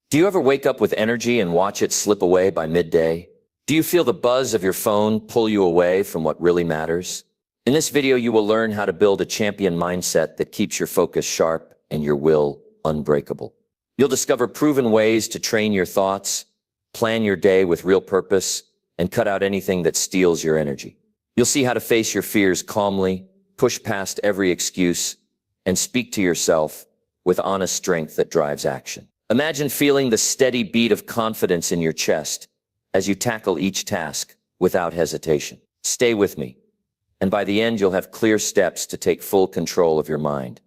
Do you ever wake up with energy and watch it slip away by midday? Do you feel the buzz of your phone pull you away from what really matters? In this video, you will learn how to build a champion mindset that keeps your focus sharp and your will unbreakable. You'll discover proven ways to train your thoughts, plan your day with real purpose, and cut out anything that steals your energy. You'll see how to face your fears calmly, push past every excuse, and speak to yourself with honest strength that drives action. Imagine feeling the steady beat of confidence in your chest as you tackle each task without hesitation. Stay with me, and by the end you'll have clear steps to take full control of your mind.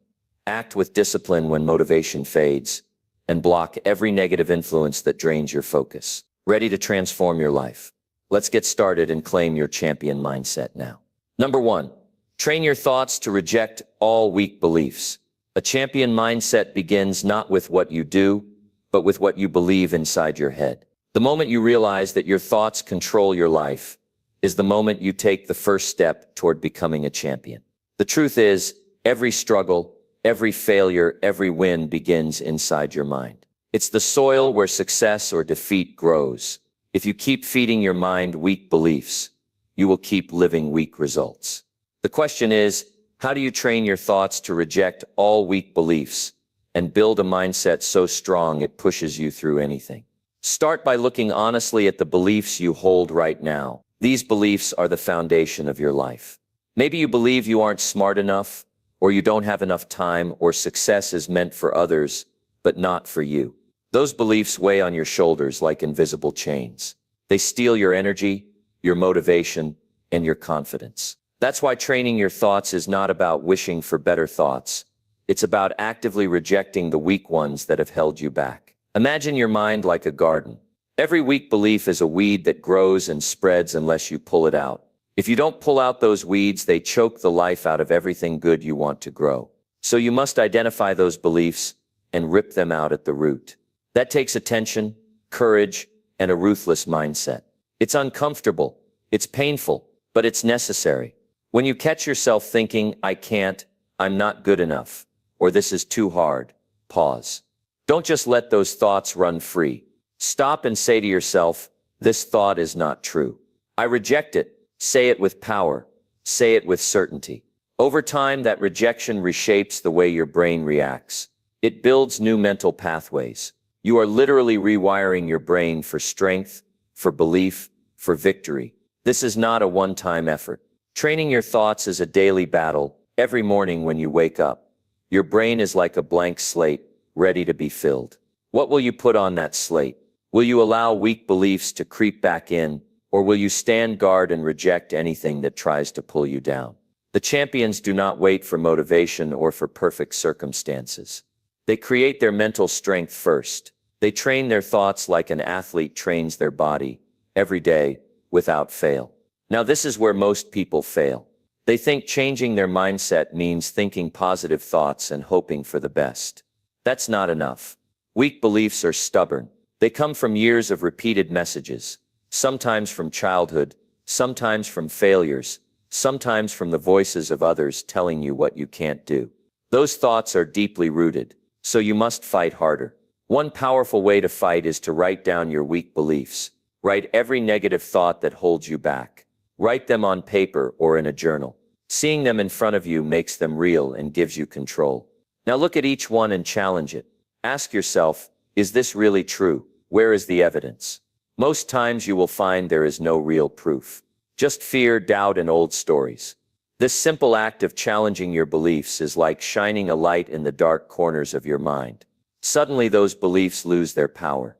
Act with discipline when motivation fades, and block every negative influence that drains your focus. Ready to transform your life? Let's get started and claim your champion mindset now. Number 1, train your thoughts to reject all weak beliefs. A champion mindset begins not with what you do, but with what you believe inside your head. The moment you realize that your thoughts control your life is the moment you take the first step toward becoming a champion. The truth is, every struggle, every failure, every win begins inside your mind. It's the soil where success or defeat grows. If you keep feeding your mind weak beliefs, you will keep living weak results. The question is, how do you train your thoughts to reject all weak beliefs and build a mindset so strong it pushes you through anything? Start by looking honestly at the beliefs you hold right now. These beliefs are the foundation of your life. Maybe you believe you aren't smart enough, or you don't have enough time, or success is meant for others, but not for you. Those beliefs weigh on your shoulders like invisible chains. They steal your energy, your motivation, and your confidence. That's why training your thoughts is not about wishing for better thoughts. It's about actively rejecting the weak ones that have held you back. Imagine your mind like a garden. Every weak belief is a weed that grows and spreads unless you pull it out. If you don't pull out those weeds, they choke the life out of everything good you want to grow. So you must identify those beliefs and rip them out at the root. That takes attention, courage, and a ruthless mindset. It's uncomfortable, it's painful, but it's necessary. When you catch yourself thinking, I can't, I'm not good enough, or this is too hard, pause. Don't just let those thoughts run free. Stop and say to yourself, this thought is not true. I reject it. Say it with power. Say it with certainty. Over time, that rejection reshapes the way your brain reacts. It builds new mental pathways. You are literally rewiring your brain for strength, for belief, for victory. This is not a one-time effort. Training your thoughts is a daily battle. Every morning when you wake up, your brain is like a blank slate, ready to be filled. What will you put on that slate? Will you allow weak beliefs to creep back in, or will you stand guard and reject anything that tries to pull you down? The champions do not wait for motivation or for perfect circumstances. They create their mental strength first. They train their thoughts like an athlete trains their body, every day, without fail. Now this is where most people fail. They think changing their mindset means thinking positive thoughts and hoping for the best. That's not enough. Weak beliefs are stubborn. They come from years of repeated messages, sometimes from childhood, sometimes from failures, sometimes from the voices of others telling you what you can't do. Those thoughts are deeply rooted, so you must fight harder. One powerful way to fight is to write down your weak beliefs. Write every negative thought that holds you back. Write them on paper or in a journal. Seeing them in front of you makes them real and gives you control. Now look at each one and challenge it. Ask yourself, is this really true? Where is the evidence? Most times you will find there is no real proof. Just fear, doubt, and old stories. This simple act of challenging your beliefs is like shining a light in the dark corners of your mind. Suddenly those beliefs lose their power.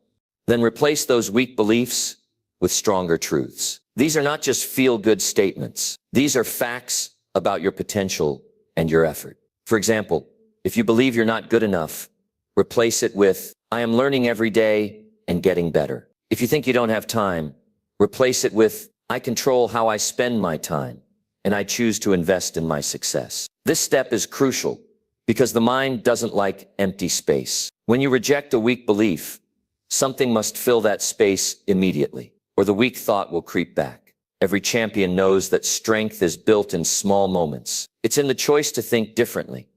Then replace those weak beliefs with stronger truths. These are not just feel-good statements. These are facts about your potential and your effort. For example, if you believe you're not good enough, replace it with, I am learning every day and getting better. If you think you don't have time, replace it with, I control how I spend my time, and I choose to invest in my success. This step is crucial because the mind doesn't like empty space. When you reject a weak belief, something must fill that space immediately, or the weak thought will creep back. Every champion knows that strength is built in small moments. It's in the choice to think differently,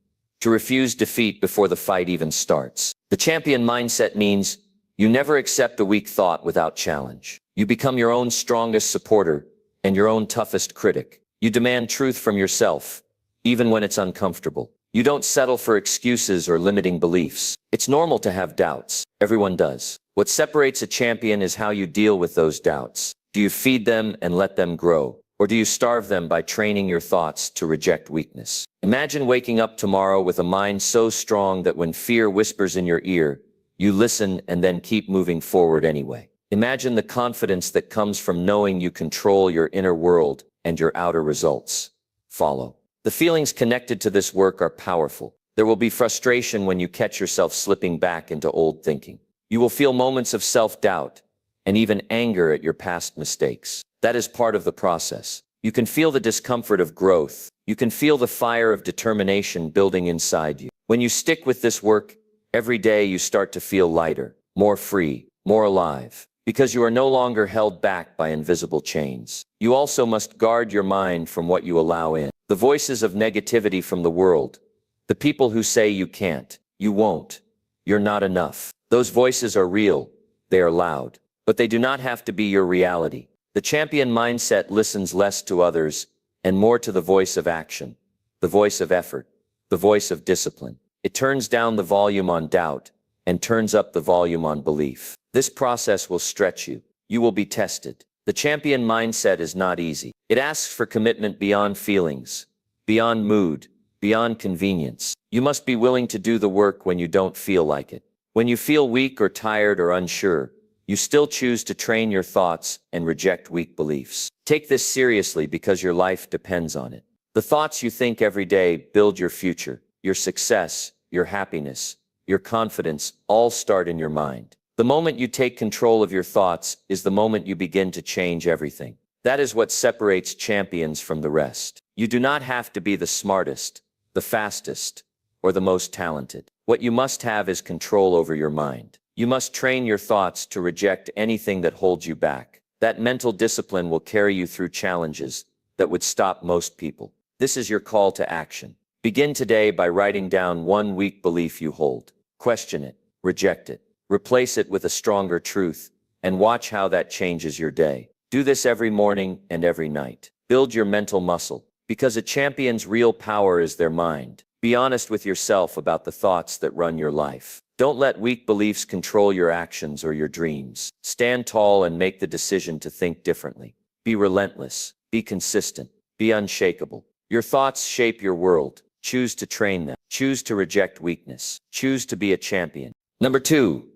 to refuse defeat before the fight even starts. The champion mindset means you never accept a weak thought without challenge. You become your own strongest supporter and your own toughest critic. You demand truth from yourself, even when it's uncomfortable. You don't settle for excuses or limiting beliefs. It's normal to have doubts. Everyone does. What separates a champion is how you deal with those doubts. Do you feed them and let them grow? Or do you starve them by training your thoughts to reject weakness? Imagine waking up tomorrow with a mind so strong that when fear whispers in your ear, you listen and then keep moving forward anyway. Imagine the confidence that comes from knowing you control your inner world and your outer results follow. The feelings connected to this work are powerful. There will be frustration when you catch yourself slipping back into old thinking. You will feel moments of self-doubt and even anger at your past mistakes. That is part of the process. You can feel the discomfort of growth. You can feel the fire of determination building inside you. When you stick with this work, every day you start to feel lighter, more free, more alive, because you are no longer held back by invisible chains. You also must guard your mind from what you allow in. The voices of negativity from the world, the people who say you can't, you won't, you're not enough. Those voices are real, they are loud, but they do not have to be your reality. The champion mindset listens less to others and more to the voice of action, the voice of effort, the voice of discipline. It turns down the volume on doubt and turns up the volume on belief. This process will stretch you. You will be tested. The champion mindset is not easy. It asks for commitment beyond feelings, beyond mood, beyond convenience. You must be willing to do the work when you don't feel like it. When you feel weak or tired or unsure, you still choose to train your thoughts and reject weak beliefs. Take this seriously because your life depends on it. The thoughts you think every day build your future, your success, your happiness, your confidence, all start in your mind. The moment you take control of your thoughts is the moment you begin to change everything. That is what separates champions from the rest. You do not have to be the smartest, the fastest, or the most talented. What you must have is control over your mind. You must train your thoughts to reject anything that holds you back. That mental discipline will carry you through challenges that would stop most people. This is your call to action. Begin today by writing down one weak belief you hold. Question it, reject it, replace it with a stronger truth, and watch how that changes your day. Do this every morning and every night. Build your mental muscle, because a champion's real power is their mind. Be honest with yourself about the thoughts that run your life. Don't let weak beliefs control your actions or your dreams. Stand tall and make the decision to think differently. Be relentless, be consistent, be unshakable. Your thoughts shape your world. Choose to train them. Choose to reject weakness. Choose to be a champion. Number 2,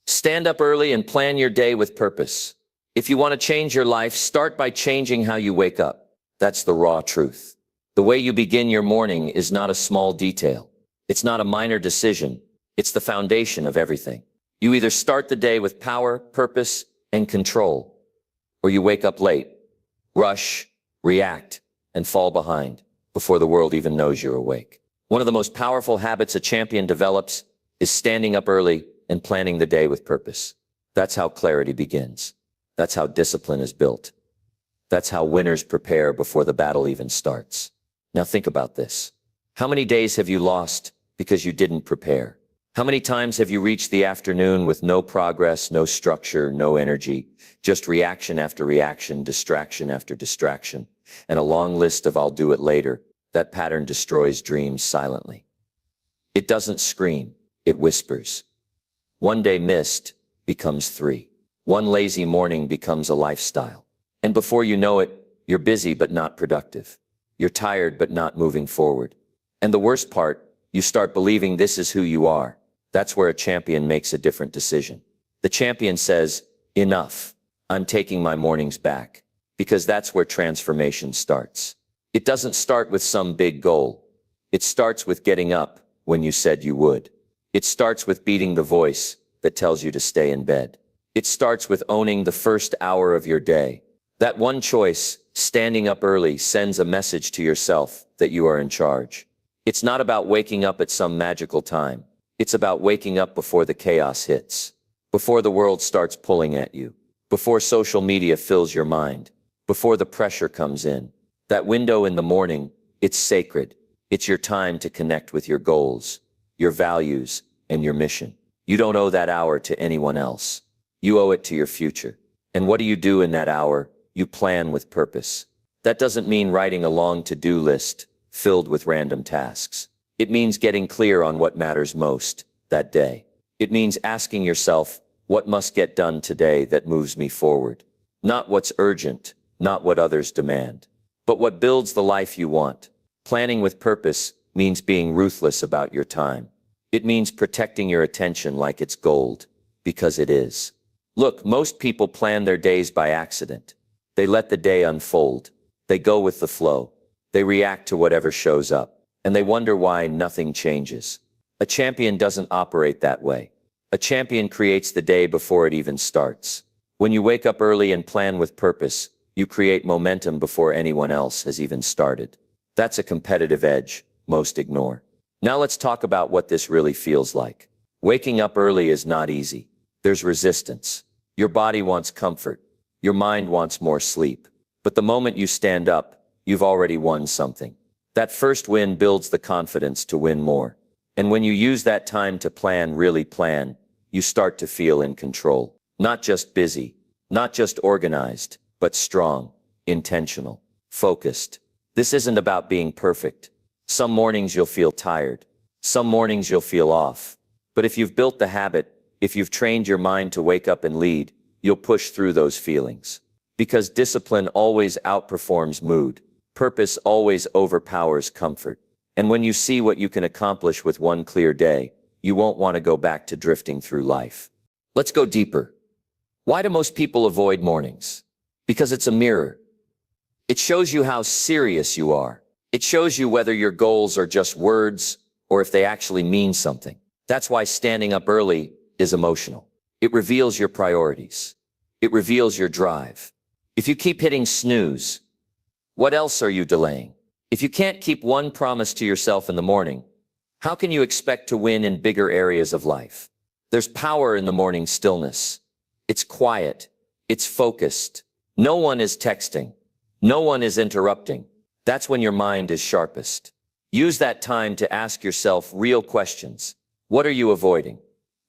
stand up early and plan your day with purpose. If you want to change your life, start by changing how you wake up. That's the raw truth. The way you begin your morning is not a small detail. It's not a minor decision. It's the foundation of everything. You either start the day with power, purpose, and control, or you wake up late, rush, react, and fall behind before the world even knows you're awake. One of the most powerful habits a champion develops is standing up early and planning the day with purpose. That's how clarity begins. That's how discipline is built. That's how winners prepare before the battle even starts. Now think about this. How many days have you lost because you didn't prepare? How many times have you reached the afternoon with no progress, no structure, no energy, just reaction after reaction, distraction after distraction, and a long list of "I'll do it later"? That pattern destroys dreams silently. It doesn't scream, it whispers. One day missed becomes 3. One lazy morning becomes a lifestyle. And before you know it, you're busy but not productive. You're tired but not moving forward. And the worst part, you start believing this is who you are. That's where a champion makes a different decision. The champion says, enough, I'm taking my mornings back. Because that's where transformation starts. It doesn't start with some big goal. It starts with getting up when you said you would. It starts with beating the voice that tells you to stay in bed. It starts with owning the first hour of your day. That one choice, standing up early, sends a message to yourself that you are in charge. It's not about waking up at some magical time. It's about waking up before the chaos hits, before the world starts pulling at you, before social media fills your mind, before the pressure comes in. That window in the morning, it's sacred. It's your time to connect with your goals, your values, and your mission. You don't owe that hour to anyone else. You owe it to your future. And what do you do in that hour? You plan with purpose. That doesn't mean writing a long to-do list filled with random tasks. It means getting clear on what matters most that day. It means asking yourself, what must get done today that moves me forward? Not what's urgent, not what others demand, but what builds the life you want. Planning with purpose means being ruthless about your time. It means protecting your attention like it's gold, because it is. Look, most people plan their days by accident. They let the day unfold. They go with the flow. They react to whatever shows up. And they wonder why nothing changes. A champion doesn't operate that way. A champion creates the day before it even starts. When you wake up early and plan with purpose, you create momentum before anyone else has even started. That's a competitive edge most ignore. Now let's talk about what this really feels like. Waking up early is not easy. There's resistance. Your body wants comfort. Your mind wants more sleep. But the moment you stand up, you've already won something. That first win builds the confidence to win more. And when you use that time to plan, really plan, you start to feel in control. Not just busy, not just organized, but strong, intentional, focused. This isn't about being perfect. Some mornings you'll feel tired. Some mornings you'll feel off. But if you've built the habit, if you've trained your mind to wake up and lead, you'll push through those feelings. Because discipline always outperforms mood. Purpose always overpowers comfort. And when you see what you can accomplish with one clear day, you won't want to go back to drifting through life. Let's go deeper. Why do most people avoid mornings? Because it's a mirror. It shows you how serious you are. It shows you whether your goals are just words or if they actually mean something. That's why standing up early is emotional. It reveals your priorities. It reveals your drive. If you keep hitting snooze, what else are you delaying? If you can't keep one promise to yourself in the morning, how can you expect to win in bigger areas of life? There's power in the morning stillness. It's quiet. It's focused. No one is texting. No one is interrupting. That's when your mind is sharpest. Use that time to ask yourself real questions. What are you avoiding?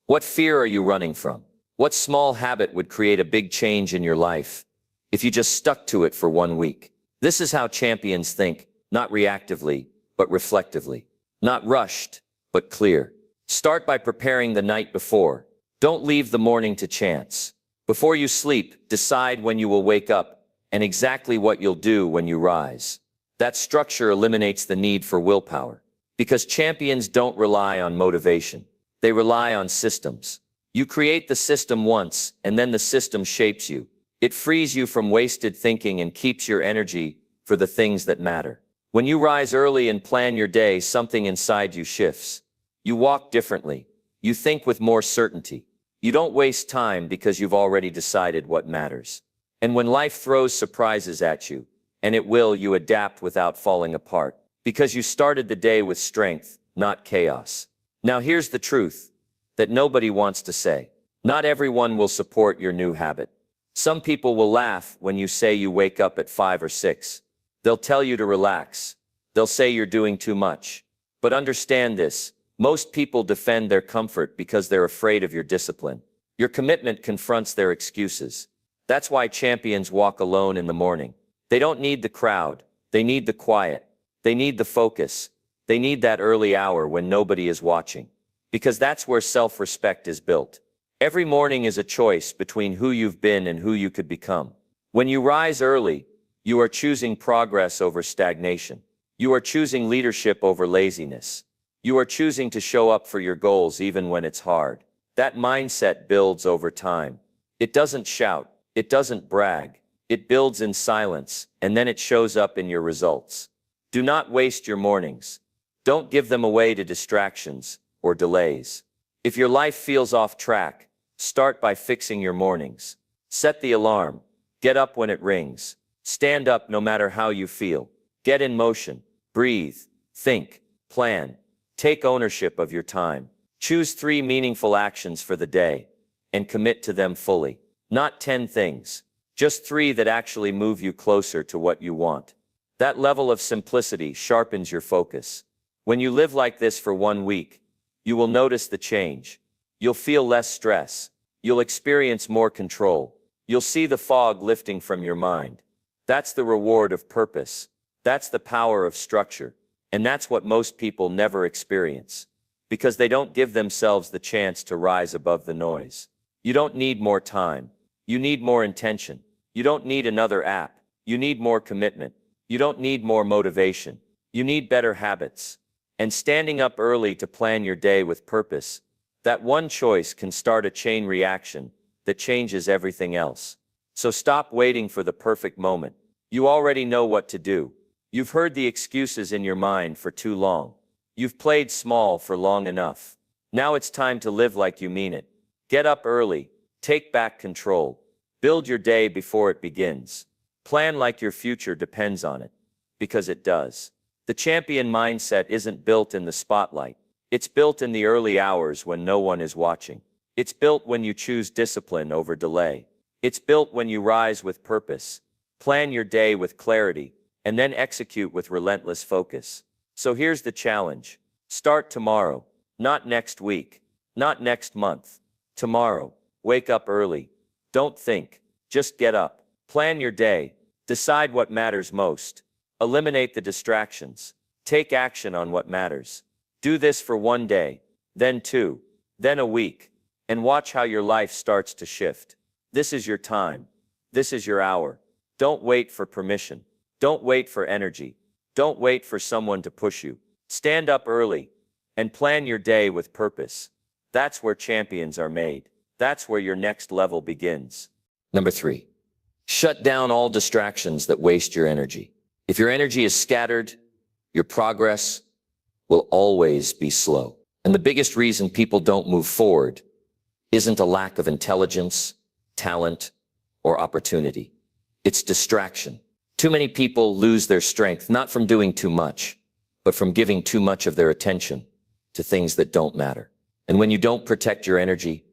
What fear are you running from? What small habit would create a big change in your life if you just stuck to it for 1 week? This is how champions think, not reactively, but reflectively. Not rushed, but clear. Start by preparing the night before. Don't leave the morning to chance. Before you sleep, decide when you will wake up and exactly what you'll do when you rise. That structure eliminates the need for willpower. Because champions don't rely on motivation. They rely on systems. You create the system once, and then the system shapes you. It frees you from wasted thinking and keeps your energy for the things that matter. When you rise early and plan your day, something inside you shifts. You walk differently. You think with more certainty. You don't waste time because you've already decided what matters. And when life throws surprises at you, and it will, you adapt without falling apart. Because you started the day with strength, not chaos. Now here's the truth that nobody wants to say. Not everyone will support your new habit. Some people will laugh when you say you wake up at 5 or 6. They'll tell you to relax. They'll say you're doing too much. But understand this, most people defend their comfort because they're afraid of your discipline. Your commitment confronts their excuses. That's why champions walk alone in the morning. They don't need the crowd. They need the quiet. They need the focus. They need that early hour when nobody is watching. Because that's where self-respect is built. Every morning is a choice between who you've been and who you could become. When you rise early, you are choosing progress over stagnation. You are choosing leadership over laziness. You are choosing to show up for your goals even when it's hard. That mindset builds over time. It doesn't shout. It doesn't brag. It builds in silence, and then it shows up in your results. Do not waste your mornings. Don't give them away to distractions or delays. If your life feels off track, start by fixing your mornings. Set the alarm. Get up when it rings. Stand up no matter how you feel. Get in motion. Breathe. Think. Plan. Take ownership of your time. Choose 3 meaningful actions for the day and commit to them fully. Not 10 things. Just 3 that actually move you closer to what you want. That level of simplicity sharpens your focus. When you live like this for 1 week, you will notice the change. You'll feel less stress. You'll experience more control. You'll see the fog lifting from your mind. That's the reward of purpose. That's the power of structure. And that's what most people never experience, because they don't give themselves the chance to rise above the noise. You don't need more time. You need more intention. You don't need another app. You need more commitment. You don't need more motivation. You need better habits. And standing up early to plan your day with purpose, that one choice can start a chain reaction that changes everything else. So stop waiting for the perfect moment. You already know what to do. You've heard the excuses in your mind for too long. You've played small for long enough. Now it's time to live like you mean it. Get up early. Take back control. Build your day before it begins. Plan like your future depends on it, because it does. The champion mindset isn't built in the spotlight. It's built in the early hours when no one is watching. It's built when you choose discipline over delay. It's built when you rise with purpose, plan your day with clarity, and then execute with relentless focus. So here's the challenge. Start tomorrow, not next week, not next month. Tomorrow. Wake up early. Don't think. Just get up. Plan your day. Decide what matters most. Eliminate the distractions. Take action on what matters. Do this for one day, then two, then a week, and watch how your life starts to shift. This is your time. This is your hour. Don't wait for permission. Don't wait for energy. Don't wait for someone to push you. Stand up early and plan your day with purpose. That's where champions are made. That's where your next level begins. Number 3, shut down all distractions that waste your energy. If your energy is scattered, your progress will always be slow. And the biggest reason people don't move forward isn't a lack of intelligence, talent, or opportunity. It's distraction. Too many people lose their strength, not from doing too much, but from giving too much of their attention to things that don't matter. And when you don't protect your energy,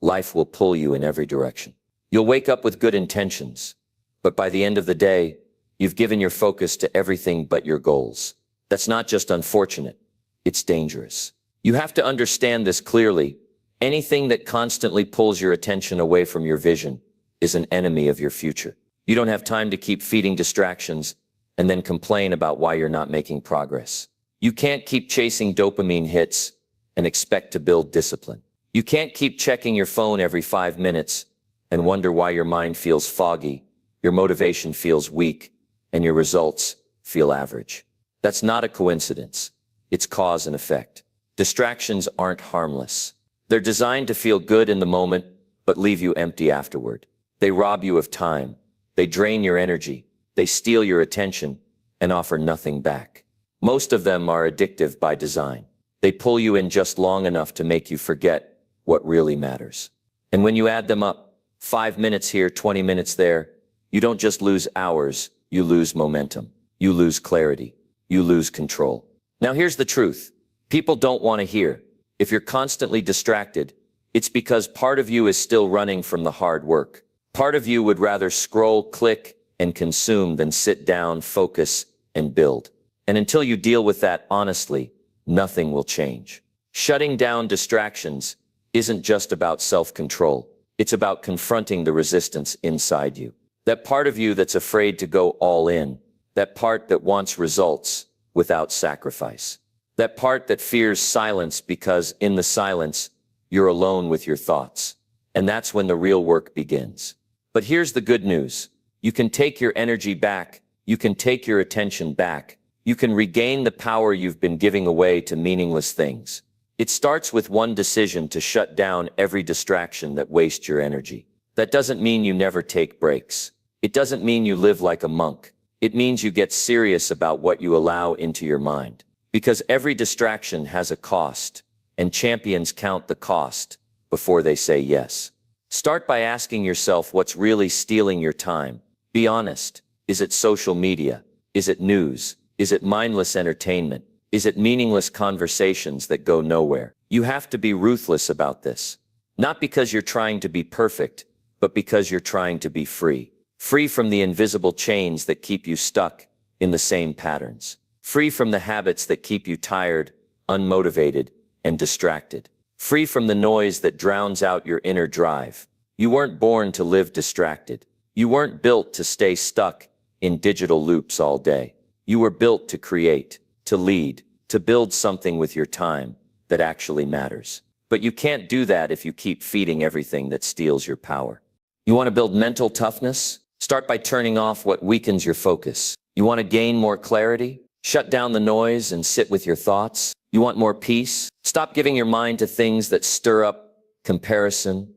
life will pull you in every direction. You'll wake up with good intentions, but by the end of the day, you've given your focus to everything but your goals. That's not just unfortunate, it's dangerous. You have to understand this clearly. Anything that constantly pulls your attention away from your vision is an enemy of your future. You don't have time to keep feeding distractions and then complain about why you're not making progress. You can't keep chasing dopamine hits and expect to build discipline. You can't keep checking your phone every 5 minutes and wonder why your mind feels foggy, your motivation feels weak, and your results feel average. That's not a coincidence. It's cause and effect. Distractions aren't harmless. They're designed to feel good in the moment, but leave you empty afterward. They rob you of time. They drain your energy. They steal your attention and offer nothing back. Most of them are addictive by design. They pull you in just long enough to make you forget what really matters. And when you add them up, 5 minutes here, 20 minutes there, you don't just lose hours, you lose momentum. You lose clarity. You lose control. Now here's the truth. People don't want to hear. If you're constantly distracted, it's because part of you is still running from the hard work. Part of you would rather scroll, click, and consume than sit down, focus, and build. And until you deal with that honestly, nothing will change. Shutting down distractions isn't just about self-control. It's about confronting the resistance inside you. That part of you that's afraid to go all in. That part that wants results without sacrifice. That part that fears silence because in the silence, you're alone with your thoughts. And that's when the real work begins. But here's the good news. You can take your energy back. You can take your attention back. You can regain the power you've been giving away to meaningless things. It starts with one decision to shut down every distraction that wastes your energy. That doesn't mean you never take breaks. It doesn't mean you live like a monk. It means you get serious about what you allow into your mind. Because every distraction has a cost, and champions count the cost before they say yes. Start by asking yourself what's really stealing your time. Be honest. Is it social media? Is it news? Is it mindless entertainment? Is it meaningless conversations that go nowhere? You have to be ruthless about this. Not because you're trying to be perfect, but because you're trying to be free. Free from the invisible chains that keep you stuck in the same patterns. Free from the habits that keep you tired, unmotivated, and distracted. free from the noise that drowns out your inner drive. You weren't born to live distracted. You weren't built to stay stuck in digital loops all day. You were built to create, to lead, to build something with your time that actually matters. But you can't do that if you keep feeding everything that steals your power. You want to build mental toughness? Start by turning off what weakens your focus. You want to gain more clarity? Shut down the noise and sit with your thoughts. You want more peace? Stop giving your mind to things that stir up comparison,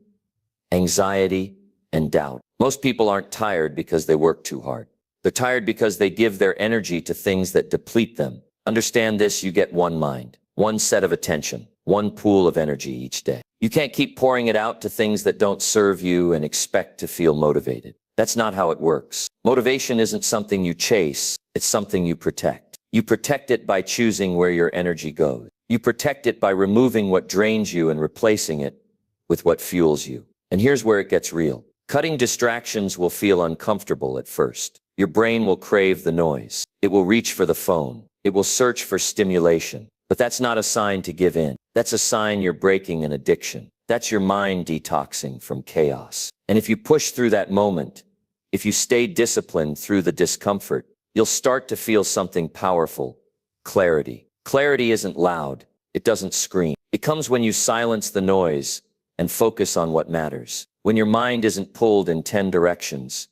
anxiety, and doubt. Most people aren't tired because they work too hard. They're tired because they give their energy to things that deplete them. Understand this: you get one mind, one set of attention, one pool of energy each day. You can't keep pouring it out to things that don't serve you and expect to feel motivated. That's not how it works. Motivation isn't something you chase, it's something you protect. You protect it by choosing where your energy goes. You protect it by removing what drains you and replacing it with what fuels you. And here's where it gets real. Cutting distractions will feel uncomfortable at first. Your brain will crave the noise. It will reach for the phone. It will search for stimulation. But that's not a sign to give in. That's a sign you're breaking an addiction. That's your mind detoxing from chaos. And if you push through that moment, if you stay disciplined through the discomfort, you'll start to feel something powerful: clarity. Clarity isn't loud. It doesn't scream. It comes when you silence the noise and focus on what matters. When your mind isn't pulled in 10 directions,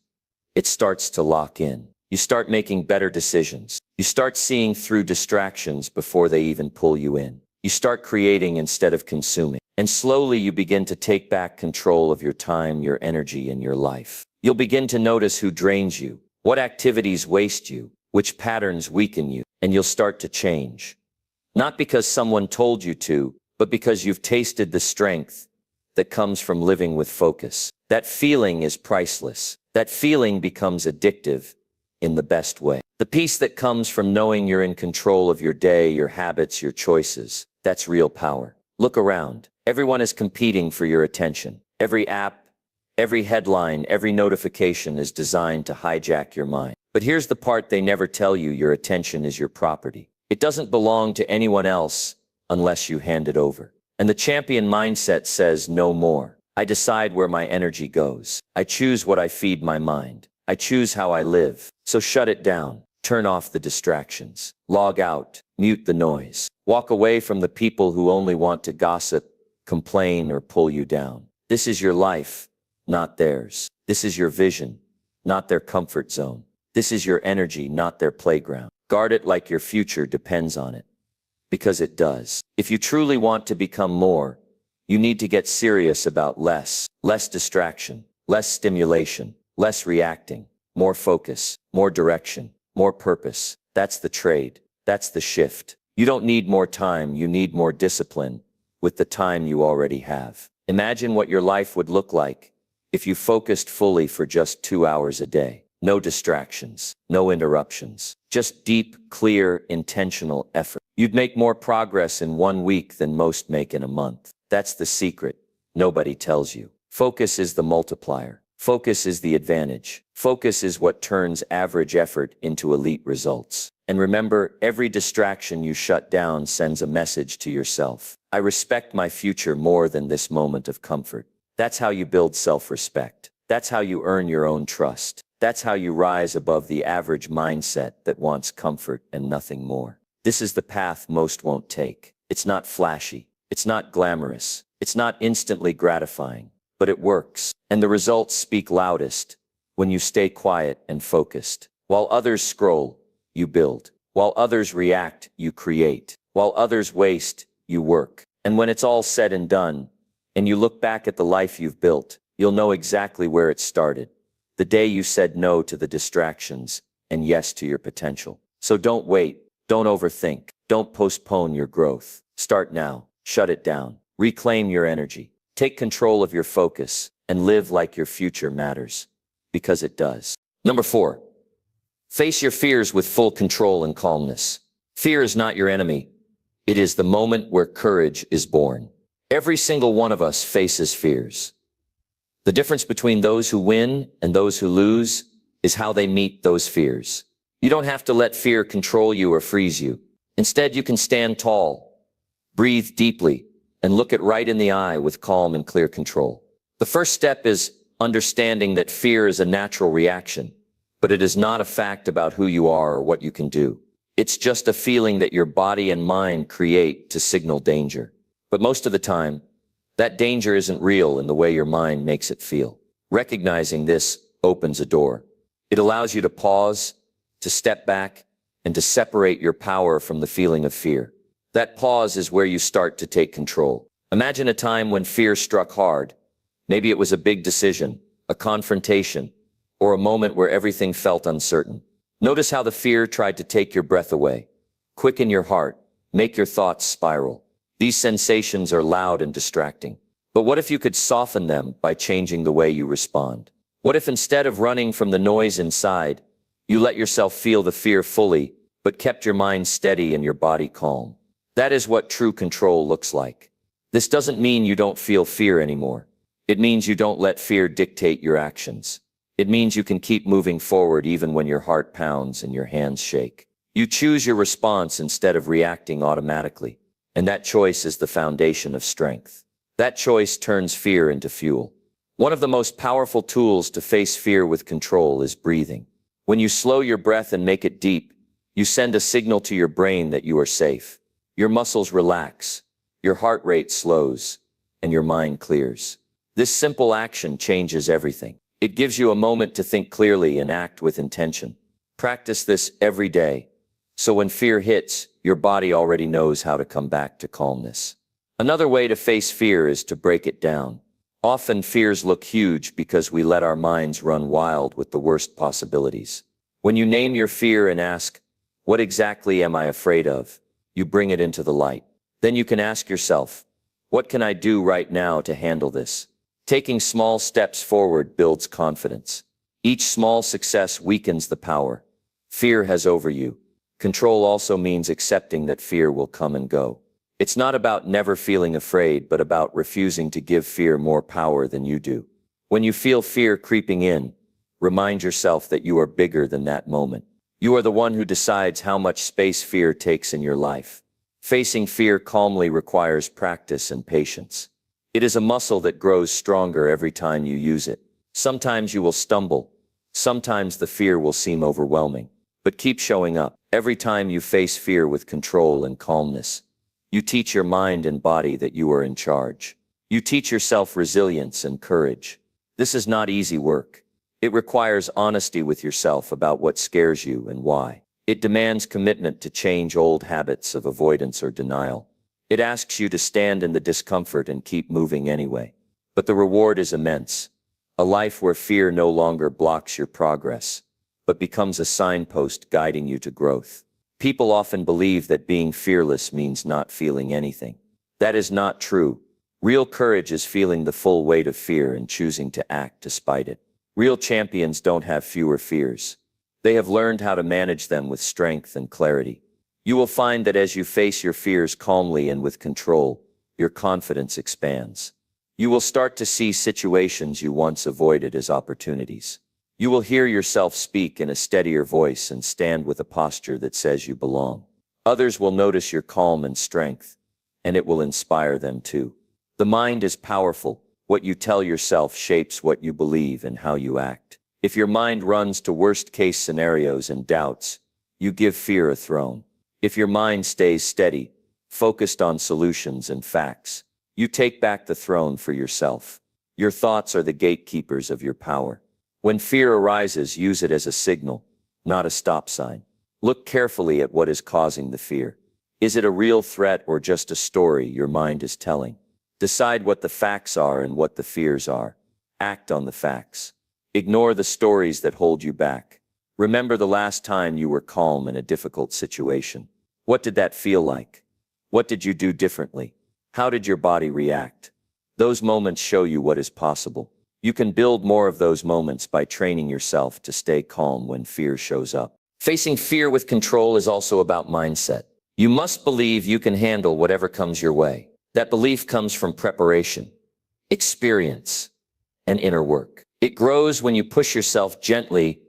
it starts to lock in. You start making better decisions. You start seeing through distractions before they even pull you in. You start creating instead of consuming. And slowly you begin to take back control of your time, your energy, and your life. You'll begin to notice who drains you, what activities waste you, which patterns weaken you, and you'll start to change. Not because someone told you to, but because you've tasted the strength that comes from living with focus. That feeling is priceless. That feeling becomes addictive in the best way. The peace that comes from knowing you're in control of your day, your habits, your choices, that's real power. Look around. Everyone is competing for your attention. Every app, every headline, every notification is designed to hijack your mind. But here's the part they never tell you: your attention is your property. It doesn't belong to anyone else unless you hand it over. And the champion mindset says no more. I decide where my energy goes. I choose what I feed my mind. I choose how I live. So shut it down. Turn off the distractions. Log out. Mute the noise. Walk away from the people who only want to gossip, complain, or pull you down. This is your life, not theirs. This is your vision, not their comfort zone. This is your energy, not their playground. Guard it like your future depends on it. Because it does. If you truly want to become more, you need to get serious about less distraction, less stimulation, less reacting, more focus, more direction, more purpose. That's the trade. That's the shift. You don't need more time, you need more discipline with the time you already have. Imagine what your life would look like if you focused fully for just 2 hours a day. No distractions, no interruptions, just deep, clear, intentional effort. You'd make more progress in 1 week than most make in a month. That's the secret nobody tells you. Focus is the multiplier. Focus is the advantage. Focus is what turns average effort into elite results. And remember, every distraction you shut down sends a message to yourself. I respect my future more than this moment of comfort. That's how you build self-respect. That's how you earn your own trust. That's how you rise above the average mindset that wants comfort and nothing more. This is the path most won't take. It's not flashy. It's not glamorous. It's not instantly gratifying. But it works. And the results speak loudest when you stay quiet and focused. While others scroll, you build. While others react, you create. While others waste, you work. And when it's all said and done, and you look back at the life you've built, you'll know exactly where it started. The day you said no to the distractions and yes to your potential. So don't wait. Don't overthink. Don't postpone your growth. Start now. Shut it down. Reclaim your energy. Take control of your focus and live like your future matters. Because it does. Number 4. Face your fears with full control and calmness. Fear is not your enemy. It is the moment where courage is born. Every single one of us faces fears. The difference between those who win and those who lose is how they meet those fears. You don't have to let fear control you or freeze you. Instead, you can stand tall, breathe deeply, and look it right in the eye with calm and clear control. The first step is understanding that fear is a natural reaction, but it is not a fact about who you are or what you can do. It's just a feeling that your body and mind create to signal danger. But most of the time, that danger isn't real in the way your mind makes it feel. Recognizing this opens a door. It allows you to pause, to step back, and to separate your power from the feeling of fear. That pause is where you start to take control. Imagine a time when fear struck hard. Maybe it was a big decision, a confrontation, or a moment where everything felt uncertain. Notice how the fear tried to take your breath away, quicken your heart, make your thoughts spiral. These sensations are loud and distracting. But what if you could soften them by changing the way you respond? What if instead of running from the noise inside, you let yourself feel the fear fully, but kept your mind steady and your body calm? That is what true control looks like. This doesn't mean you don't feel fear anymore. It means you don't let fear dictate your actions. It means you can keep moving forward even when your heart pounds and your hands shake. You choose your response instead of reacting automatically. And that choice is the foundation of strength. That choice turns fear into fuel. One of the most powerful tools to face fear with control is breathing. When you slow your breath and make it deep, you send a signal to your brain that you are safe. Your muscles relax, your heart rate slows, and your mind clears. This simple action changes everything. It gives you a moment to think clearly and act with intention. Practice this every day, so when fear hits, your body already knows how to come back to calmness. Another way to face fear is to break it down. Often fears look huge because we let our minds run wild with the worst possibilities. When you name your fear and ask, "What exactly am I afraid of?" you bring it into the light. Then you can ask yourself, "What can I do right now to handle this?" Taking small steps forward builds confidence. Each small success weakens the power fear has over you. Control also means accepting that fear will come and go. It's not about never feeling afraid, but about refusing to give fear more power than you do. When you feel fear creeping in, remind yourself that you are bigger than that moment. You are the one who decides how much space fear takes in your life. Facing fear calmly requires practice and patience. It is a muscle that grows stronger every time you use it. Sometimes you will stumble. Sometimes the fear will seem overwhelming. But keep showing up. Every time you face fear with control and calmness, you teach your mind and body that you are in charge. You teach yourself resilience and courage. This is not easy work. It requires honesty with yourself about what scares you and why. It demands commitment to change old habits of avoidance or denial. It asks you to stand in the discomfort and keep moving anyway. But the reward is immense. A life where fear no longer blocks your progress, but becomes a signpost guiding you to growth. People often believe that being fearless means not feeling anything. That is not true. Real courage is feeling the full weight of fear and choosing to act despite it. Real champions don't have fewer fears. They have learned how to manage them with strength and clarity. You will find that as you face your fears calmly and with control, your confidence expands. You will start to see situations you once avoided as opportunities. You will hear yourself speak in a steadier voice and stand with a posture that says you belong. Others will notice your calm and strength, and it will inspire them too. The mind is powerful. What you tell yourself shapes what you believe and how you act. If your mind runs to worst-case scenarios and doubts, you give fear a throne. If your mind stays steady, focused on solutions and facts, you take back the throne for yourself. Your thoughts are the gatekeepers of your power. When fear arises, use it as a signal, not a stop sign. Look carefully at what is causing the fear. Is it a real threat or just a story your mind is telling? Decide what the facts are and what the fears are. Act on the facts. Ignore the stories that hold you back. Remember the last time you were calm in a difficult situation. What did that feel like? What did you do differently? How did your body react? Those moments show you what is possible. You can build more of those moments by training yourself to stay calm when fear shows up. Facing fear with control is also about mindset. You must believe you can handle whatever comes your way. That belief comes from preparation, experience, and inner work. It grows when you push yourself gently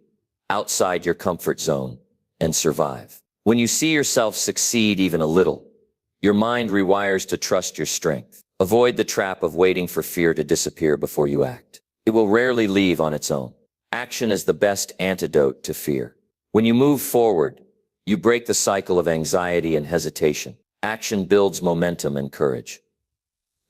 outside your comfort zone and survive. When you see yourself succeed even a little, Your mind rewires to trust your strength. Avoid the trap of waiting for fear to disappear before you act. It will rarely leave on its own. Action is the best antidote to fear. When you move forward, you break the cycle of anxiety and hesitation. Action builds momentum and courage.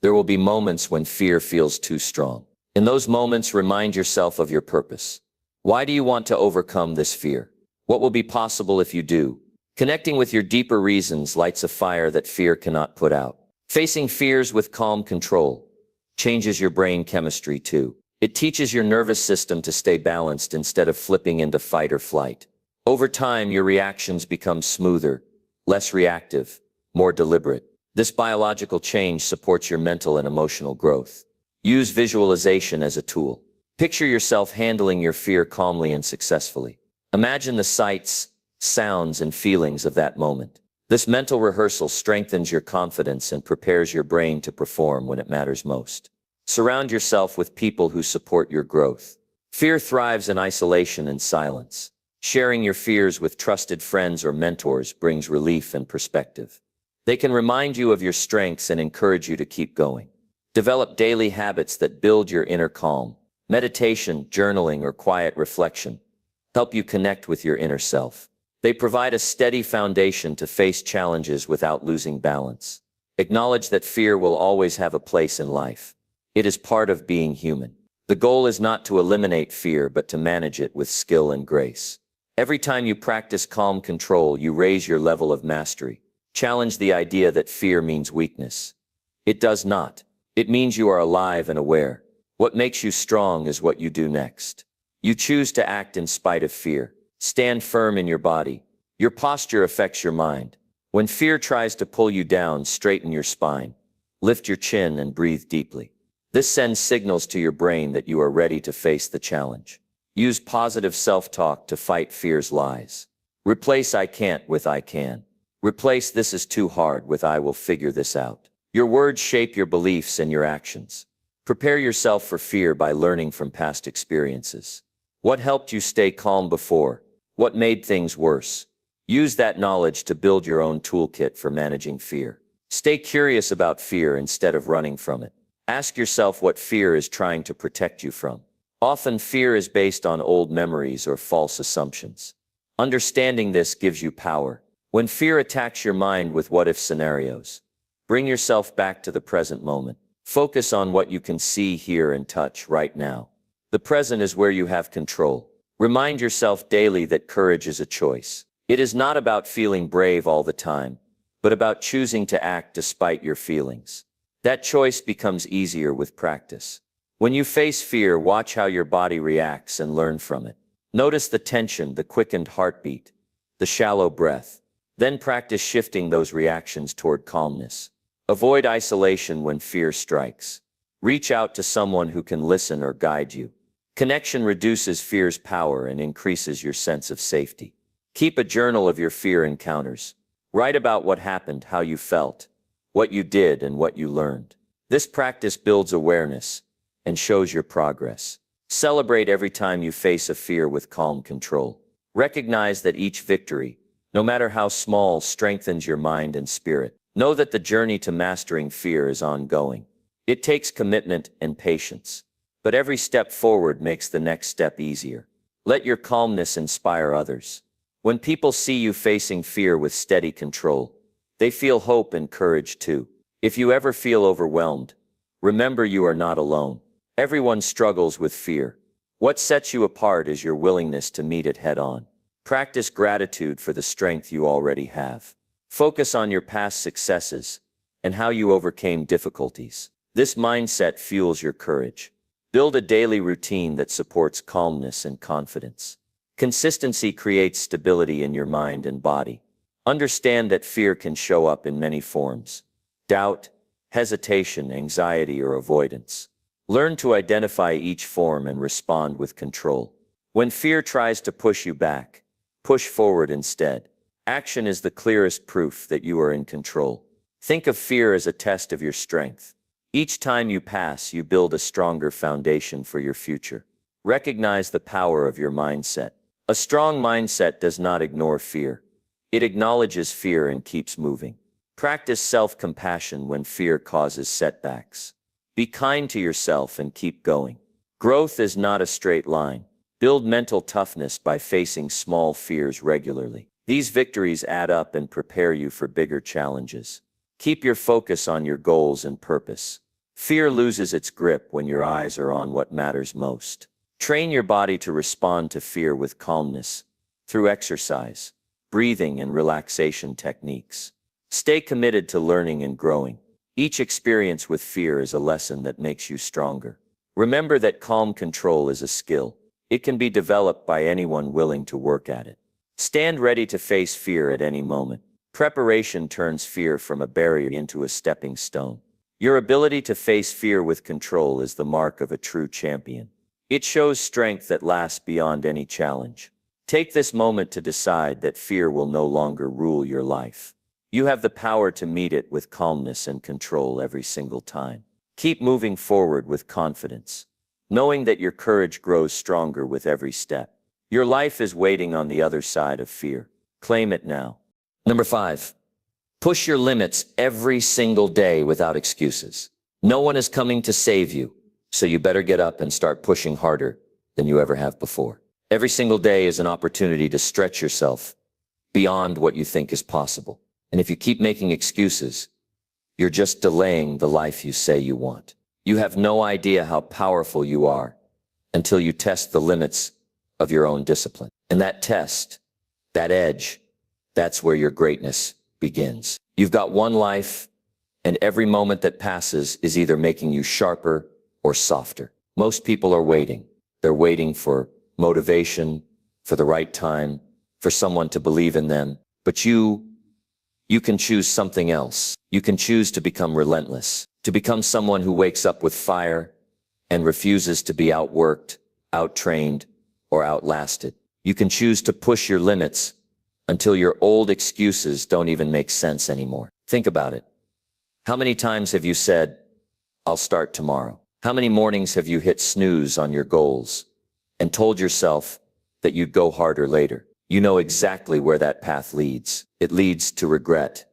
There will be moments when fear feels too strong. In those moments, remind yourself of your purpose. Why do you want to overcome this fear? What will be possible if you do? Connecting with your deeper reasons lights a fire that fear cannot put out. Facing fears with calm control changes your brain chemistry too. It teaches your nervous system to stay balanced instead of flipping into fight or flight. Over time, your reactions become smoother, less reactive, more deliberate. This biological change supports your mental and emotional growth. Use visualization as a tool. Picture yourself handling your fear calmly and successfully. Imagine the sights, sounds, and feelings of that moment. This mental rehearsal strengthens your confidence and prepares your brain to perform when it matters most. Surround yourself with people who support your growth. Fear thrives in isolation and silence. Sharing your fears with trusted friends or mentors brings relief and perspective. They can remind you of your strengths and encourage you to keep going. Develop daily habits that build your inner calm. Meditation, journaling, or quiet reflection help you connect with your inner self. They provide a steady foundation to face challenges without losing balance. Acknowledge that fear will always have a place in life. It is part of being human. The goal is not to eliminate fear, but to manage it with skill and grace. Every time you practice calm control, you raise your level of mastery. Challenge the idea that fear means weakness. It does not. It means you are alive and aware. What makes you strong is what you do next. You choose to act in spite of fear. Stand firm in your body. Your posture affects your mind. When fear tries to pull you down, straighten your spine. Lift your chin and breathe deeply. This sends signals to your brain that you are ready to face the challenge. Use positive self-talk to fight fear's lies. Replace "I can't" with "I can." Replace "this is too hard" with "I will figure this out." Your words shape your beliefs and your actions. Prepare yourself for fear by learning from past experiences. What helped you stay calm before? What made things worse? Use that knowledge to build your own toolkit for managing fear. Stay curious about fear instead of running from it. Ask yourself what fear is trying to protect you from. Often fear is based on old memories or false assumptions. Understanding this gives you power. When fear attacks your mind with what-if scenarios, bring yourself back to the present moment. Focus on what you can see, hear, and touch right now. The present is where you have control. Remind yourself daily that courage is a choice. It is not about feeling brave all the time, but about choosing to act despite your feelings. That choice becomes easier with practice. When you face fear, watch how your body reacts and learn from it. Notice the tension, the quickened heartbeat, the shallow breath. Then practice shifting those reactions toward calmness. Avoid isolation when fear strikes. Reach out to someone who can listen or guide you. Connection reduces fear's power and increases your sense of safety. Keep a journal of your fear encounters. Write about what happened, how you felt, what you did, and what you learned. This practice builds awareness and shows your progress. Celebrate every time you face a fear with calm control. Recognize that each victory, no matter how small, strengthens your mind and spirit. Know that the journey to mastering fear is ongoing. It takes commitment and patience. But every step forward makes the next step easier. Let your calmness inspire others. When people see you facing fear with steady control, they feel hope and courage too. If you ever feel overwhelmed, remember you are not alone. Everyone struggles with fear. What sets you apart is your willingness to meet it head-on. Practice gratitude for the strength you already have. Focus on your past successes and how you overcame difficulties. This mindset fuels your courage. Build a daily routine that supports calmness and confidence. Consistency creates stability in your mind and body. Understand that fear can show up in many forms: doubt, hesitation, anxiety, or avoidance. Learn to identify each form and respond with control. When fear tries to push you back, push forward instead. Action is the clearest proof that you are in control. Think of fear as a test of your strength. Each time you pass, you build a stronger foundation for your future. Recognize the power of your mindset. A strong mindset does not ignore fear. It acknowledges fear and keeps moving. Practice self-compassion when fear causes setbacks. Be kind to yourself and keep going. Growth is not a straight line. Build mental toughness by facing small fears regularly. These victories add up and prepare you for bigger challenges. Keep your focus on your goals and purpose. Fear loses its grip when your eyes are on what matters most. Train your body to respond to fear with calmness through exercise, breathing, and relaxation techniques. Stay committed to learning and growing. Each experience with fear is a lesson that makes you stronger. Remember that calm control is a skill. It can be developed by anyone willing to work at it. Stand ready to face fear at any moment. Preparation turns fear from a barrier into a stepping stone. Your ability to face fear with control is the mark of a true champion. It shows strength that lasts beyond any challenge. Take this moment to decide that fear will no longer rule your life. You have the power to meet it with calmness and control every single time. Keep moving forward with confidence, knowing that your courage grows stronger with every step. Your life is waiting on the other side of fear. Claim it now. Number 5. Push your limits every single day without excuses. No one is coming to save you, so you better get up and start pushing harder than you ever have before. Every single day is an opportunity to stretch yourself beyond what you think is possible. And if you keep making excuses, you're just delaying the life you say you want. You have no idea how powerful you are until you test the limits of your own discipline. And that test, that edge, that's where your greatness begins. You've got one life, and every moment that passes is either making you sharper or softer. Most people are waiting. They're waiting for motivation, for the right time, for someone to believe in them. But you can choose something else. You can choose to become relentless, to become someone who wakes up with fire and refuses to be outworked, outtrained, or outlasted. You can choose to push your limits until your old excuses don't even make sense anymore. Think about it. How many times have you said, "I'll start tomorrow"? How many mornings have you hit snooze on your goals and told yourself that you'd go harder later? You know exactly where that path leads. It leads to regret.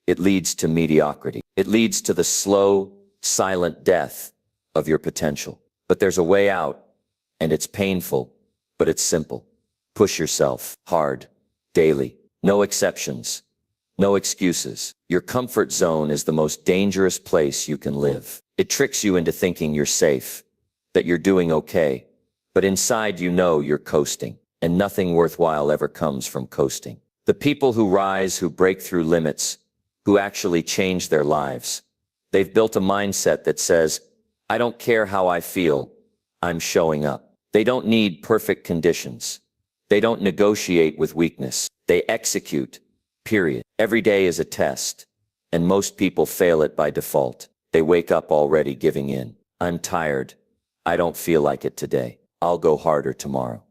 It leads to mediocrity. It leads to the slow, silent death of your potential. But there's a way out, and it's painful, but it's simple. Push yourself hard, daily. No exceptions. No excuses. Your comfort zone is the most dangerous place you can live. It tricks you into thinking you're safe, that you're doing okay, but inside you know you're coasting, and nothing worthwhile ever comes from coasting. The people who rise, who break through limits, who actually change their lives, they've built a mindset that says, "I don't care how I feel, I'm showing up." They don't need perfect conditions. They don't negotiate with weakness. They execute, period. Every day is a test, and most people fail it by default. They wake up already giving in. "I'm tired. I don't feel like it today. I'll go harder tomorrow."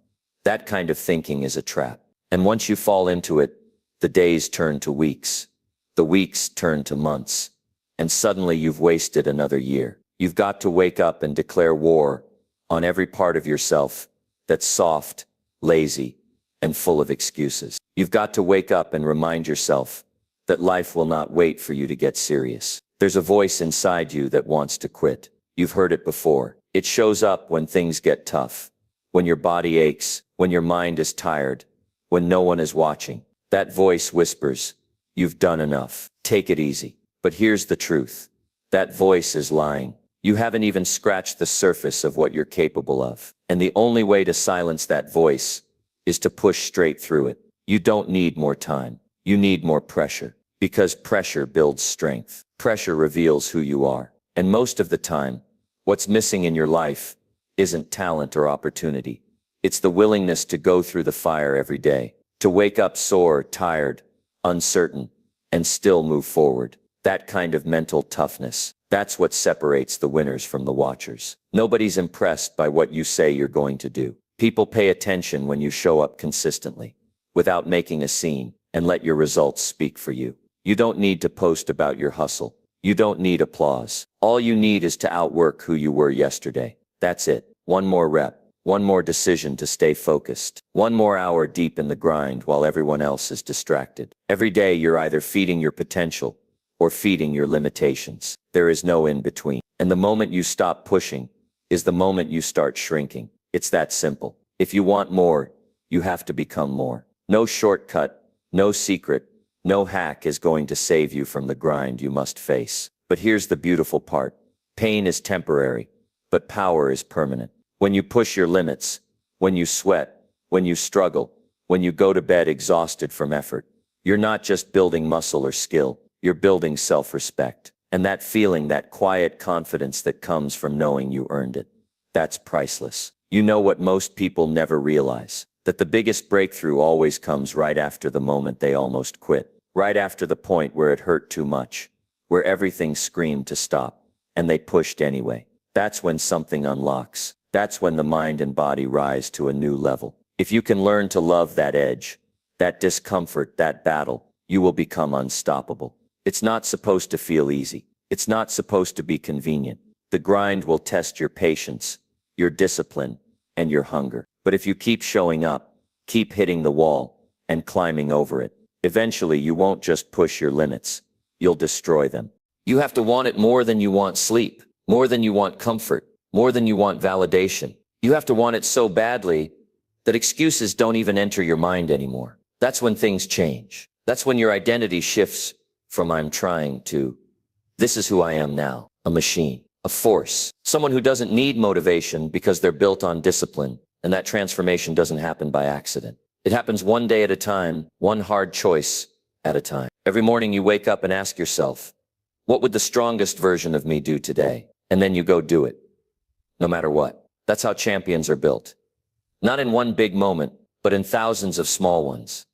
That kind of thinking is a trap. And once you fall into it, the days turn to weeks. The weeks turn to months. And suddenly you've wasted another year. You've got to wake up and declare war on every part of yourself that's soft, lazy, and full of excuses. You've got to wake up and remind yourself that life will not wait for you to get serious. There's a voice inside you that wants to quit. You've heard it before. It shows up when things get tough, when your body aches, when your mind is tired, when no one is watching. That voice whispers, "You've done enough. Take it easy." But here's the truth. That voice is lying. You haven't even scratched the surface of what you're capable of. And the only way to silence that voice is to push straight through it. You don't need more time. You need more pressure. Because pressure builds strength. Pressure reveals who you are. And most of the time, what's missing in your life isn't talent or opportunity. It's the willingness to go through the fire every day, to wake up sore, tired, uncertain, and still move forward. That kind of mental toughness, that's what separates the winners from the watchers. Nobody's impressed by what you say you're going to do. People pay attention when you show up consistently, without making a scene, and let your results speak for you. You don't need to post about your hustle. You don't need applause. All you need is to outwork who you were yesterday. That's it. One more rep. One more decision to stay focused. One more hour deep in the grind while everyone else is distracted. Every day you're either feeding your potential or feeding your limitations. There is no in between. And the moment you stop pushing is the moment you start shrinking. It's that simple. If you want more, you have to become more. No shortcut, no secret, no hack is going to save you from the grind you must face. But here's the beautiful part. Pain is temporary, but power is permanent. When you push your limits, when you sweat, when you struggle, when you go to bed exhausted from effort, you're not just building muscle or skill, you're building self-respect. And that feeling, that quiet confidence that comes from knowing you earned it, that's priceless. You know what most people never realize? That the biggest breakthrough always comes right after the moment they almost quit. Right after the point where it hurt too much, where everything screamed to stop, and they pushed anyway. That's when something unlocks. That's when the mind and body rise to a new level. If you can learn to love that edge, that discomfort, that battle, you will become unstoppable. It's not supposed to feel easy. It's not supposed to be convenient. The grind will test your patience, your discipline, and your hunger. But if you keep showing up, keep hitting the wall, and climbing over it, eventually you won't just push your limits, you'll destroy them. You have to want it more than you want sleep, more than you want comfort, more than you want validation. You have to want it so badly that excuses don't even enter your mind anymore. That's when things change. That's when your identity shifts from I'm trying to this is who I am now, a machine, a force, someone who doesn't need motivation because they're built on discipline, and that transformation doesn't happen by accident. It happens one day at a time, one hard choice at a time. Every morning you wake up and ask yourself, what would the strongest version of me do today? And then you go do it, no matter what. That's how champions are built. Not in one big moment, but in thousands of small ones.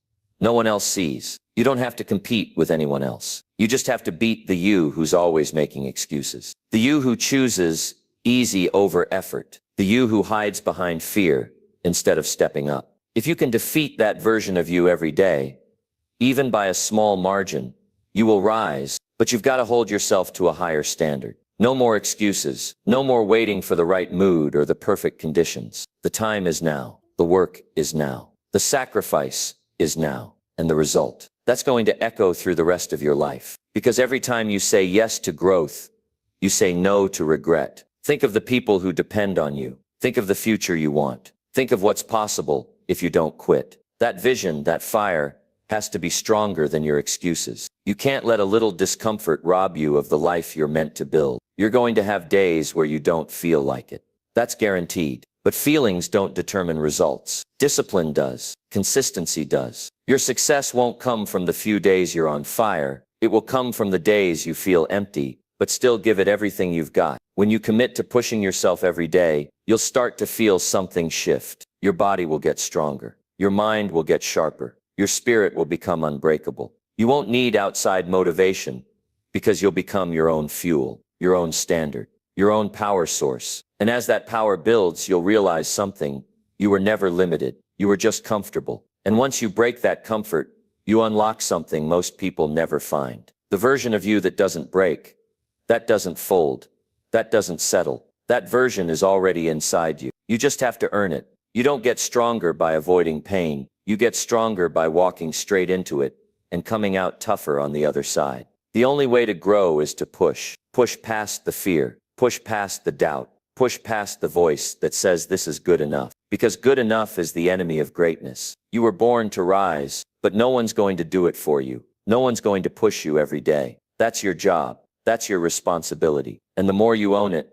No one else sees. You don't have to compete with anyone else. You just have to beat the you who's always making excuses. The you who chooses easy over effort. The you who hides behind fear instead of stepping up. If you can defeat that version of you every day, even by a small margin, you will rise, but you've got to hold yourself to a higher standard. No more excuses. No more waiting for the right mood or the perfect conditions. The time is now. The work is now. The sacrifice is now. And the result, that's going to echo through the rest of your life. Because every time you say yes to growth, you say no to regret. Think of the people who depend on you. Think of the future you want. Think of what's possible if you don't quit. That vision, that fire, has to be stronger than your excuses. You can't let a little discomfort rob you of the life you're meant to build. You're going to have days where you don't feel like it. That's guaranteed. But feelings don't determine results. Discipline does. Consistency does. Your success won't come from the few days you're on fire. It will come from the days you feel empty, but still give it everything you've got. When you commit to pushing yourself every day, you'll start to feel something shift. Your body will get stronger. Your mind will get sharper. Your spirit will become unbreakable. You won't need outside motivation because you'll become your own fuel, your own standard, your own power source. And as that power builds, you'll realize something. You were never limited. You were just comfortable. And once you break that comfort, you unlock something most people never find. The version of you that doesn't break, that doesn't fold, that doesn't settle. That version is already inside you. You just have to earn it. You don't get stronger by avoiding pain. You get stronger by walking straight into it and coming out tougher on the other side. The only way to grow is to push. Push past the fear. Push past the doubt. Push past the voice that says this is good enough. Because good enough is the enemy of greatness. You were born to rise, but no one's going to do it for you. No one's going to push you every day. That's your job. That's your responsibility. And the more you own it,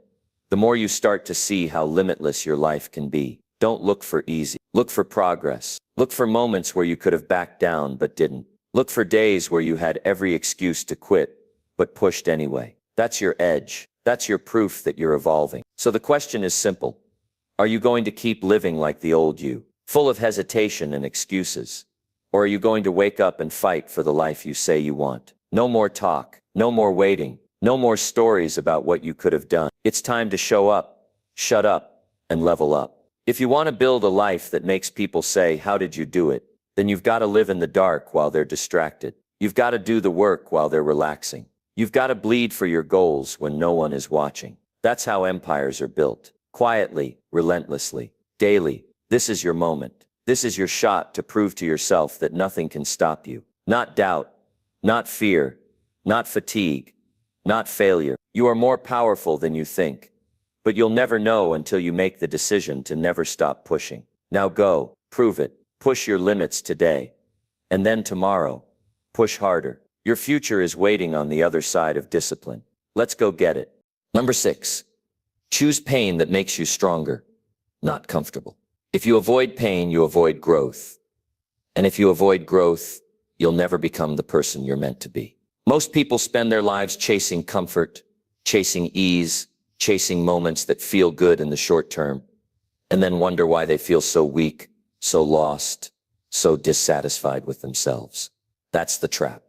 the more you start to see how limitless your life can be. Don't look for easy. Look for progress. Look for moments where you could have backed down but didn't. Look for days where you had every excuse to quit, but pushed anyway. That's your edge. That's your proof that you're evolving. So the question is simple. Are you going to keep living like the old you, full of hesitation and excuses? Or are you going to wake up and fight for the life you say you want? No more talk, no more waiting, no more stories about what you could have done. It's time to show up, shut up, and level up. If you want to build a life that makes people say, how did you do it? Then you've got to live in the dark while they're distracted. You've got to do the work while they're relaxing. You've got to bleed for your goals when no one is watching. That's how empires are built. Quietly, relentlessly, daily. This is your moment. This is your shot to prove to yourself that nothing can stop you. Not doubt, not fear, not fatigue, not failure. You are more powerful than you think, but you'll never know until you make the decision to never stop pushing. Now go, prove it, push your limits today, and then tomorrow, push harder. Your future is waiting on the other side of discipline. Let's go get it. Number 6, choose pain that makes you stronger, not comfortable. If you avoid pain, you avoid growth. And if you avoid growth, you'll never become the person you're meant to be. Most people spend their lives chasing comfort, chasing ease, chasing moments that feel good in the short term, and then wonder why they feel so weak, so lost, so dissatisfied with themselves. That's the trap,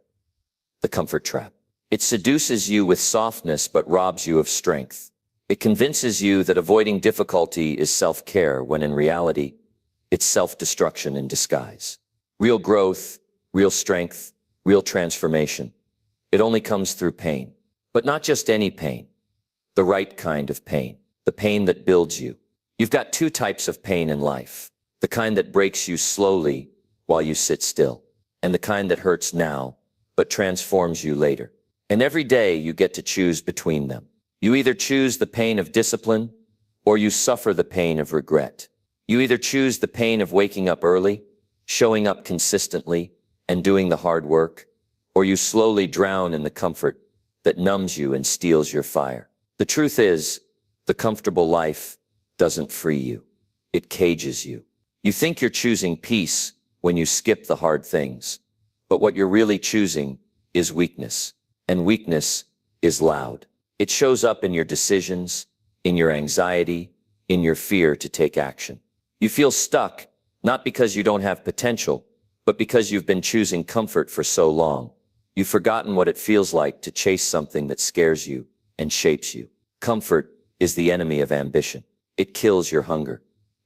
the comfort trap. It seduces you with softness but robs you of strength. It convinces you that avoiding difficulty is self-care when in reality, it's self-destruction in disguise. Real growth, real strength, real transformation. It only comes through pain. But not just any pain. The right kind of pain. The pain that builds you. You've got 2 types of pain in life. The kind that breaks you slowly while you sit still. And the kind that hurts now, but transforms you later. And every day you get to choose between them. You either choose the pain of discipline, or you suffer the pain of regret. You either choose the pain of waking up early, showing up consistently, and doing the hard work, or you slowly drown in the comfort that numbs you and steals your fire. The truth is, the comfortable life doesn't free you. It cages you. You think you're choosing peace when you skip the hard things, but what you're really choosing is weakness. And weakness is loud. It shows up in your decisions, in your anxiety, in your fear to take action. You feel stuck, not because you don't have potential, but because you've been choosing comfort for so long. You've forgotten what it feels like to chase something that scares you and shapes you. Comfort is the enemy of ambition. It kills your hunger.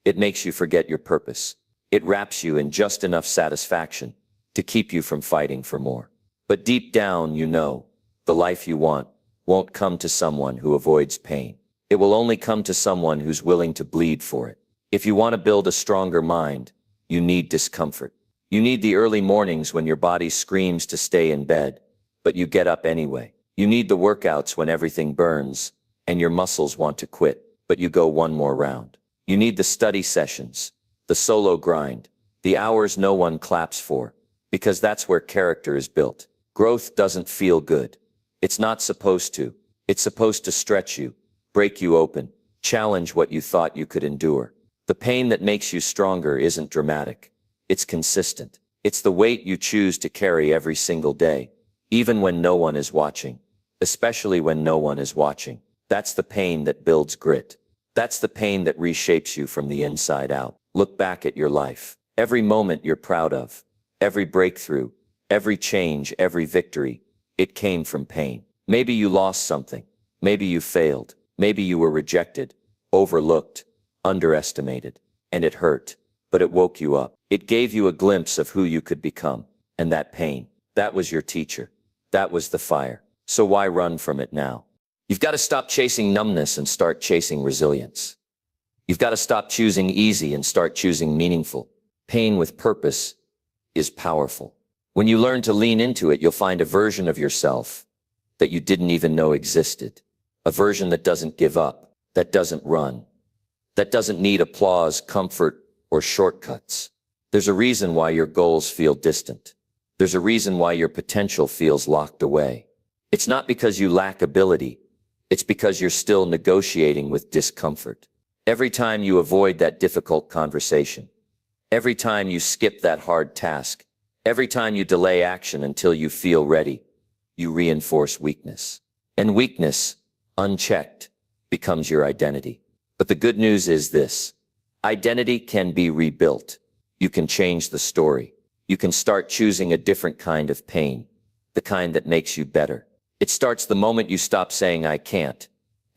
It makes you forget your purpose. It wraps you in just enough satisfaction to keep you from fighting for more. But deep down, you know, the life you want won't come to someone who avoids pain. It will only come to someone who's willing to bleed for it. If you want to build a stronger mind, you need discomfort. You need the early mornings when your body screams to stay in bed, but you get up anyway. You need the workouts when everything burns and your muscles want to quit, but you go one more round. You need the study sessions, the solo grind, the hours no one claps for, because that's where character is built. Growth doesn't feel good. It's not supposed to. It's supposed to stretch you, break you open, challenge what you thought you could endure. The pain that makes you stronger isn't dramatic. It's consistent. It's the weight you choose to carry every single day, even when no one is watching, especially when no one is watching. That's the pain that builds grit. That's the pain that reshapes you from the inside out. Look back at your life. Every moment you're proud of, every breakthrough, every change, every victory, it came from pain. Maybe you lost something. Maybe you failed. Maybe you were rejected, overlooked, underestimated, and it hurt, but it woke you up. It gave you a glimpse of who you could become. And that pain, that was your teacher. That was the fire. So why run from it now? You've got to stop chasing numbness and start chasing resilience. You've got to stop choosing easy and start choosing meaningful. Pain with purpose is powerful. When you learn to lean into it, you'll find a version of yourself that you didn't even know existed. A version that doesn't give up, that doesn't run, that doesn't need applause, comfort, or shortcuts. There's a reason why your goals feel distant. There's a reason why your potential feels locked away. It's not because you lack ability. It's because you're still negotiating with discomfort. Every time you avoid that difficult conversation, every time you skip that hard task, every time you delay action until you feel ready, you reinforce weakness. And weakness, unchecked, becomes your identity. But the good news is this: identity can be rebuilt. You can change the story. You can start choosing a different kind of pain, the kind that makes you better. It starts the moment you stop saying I can't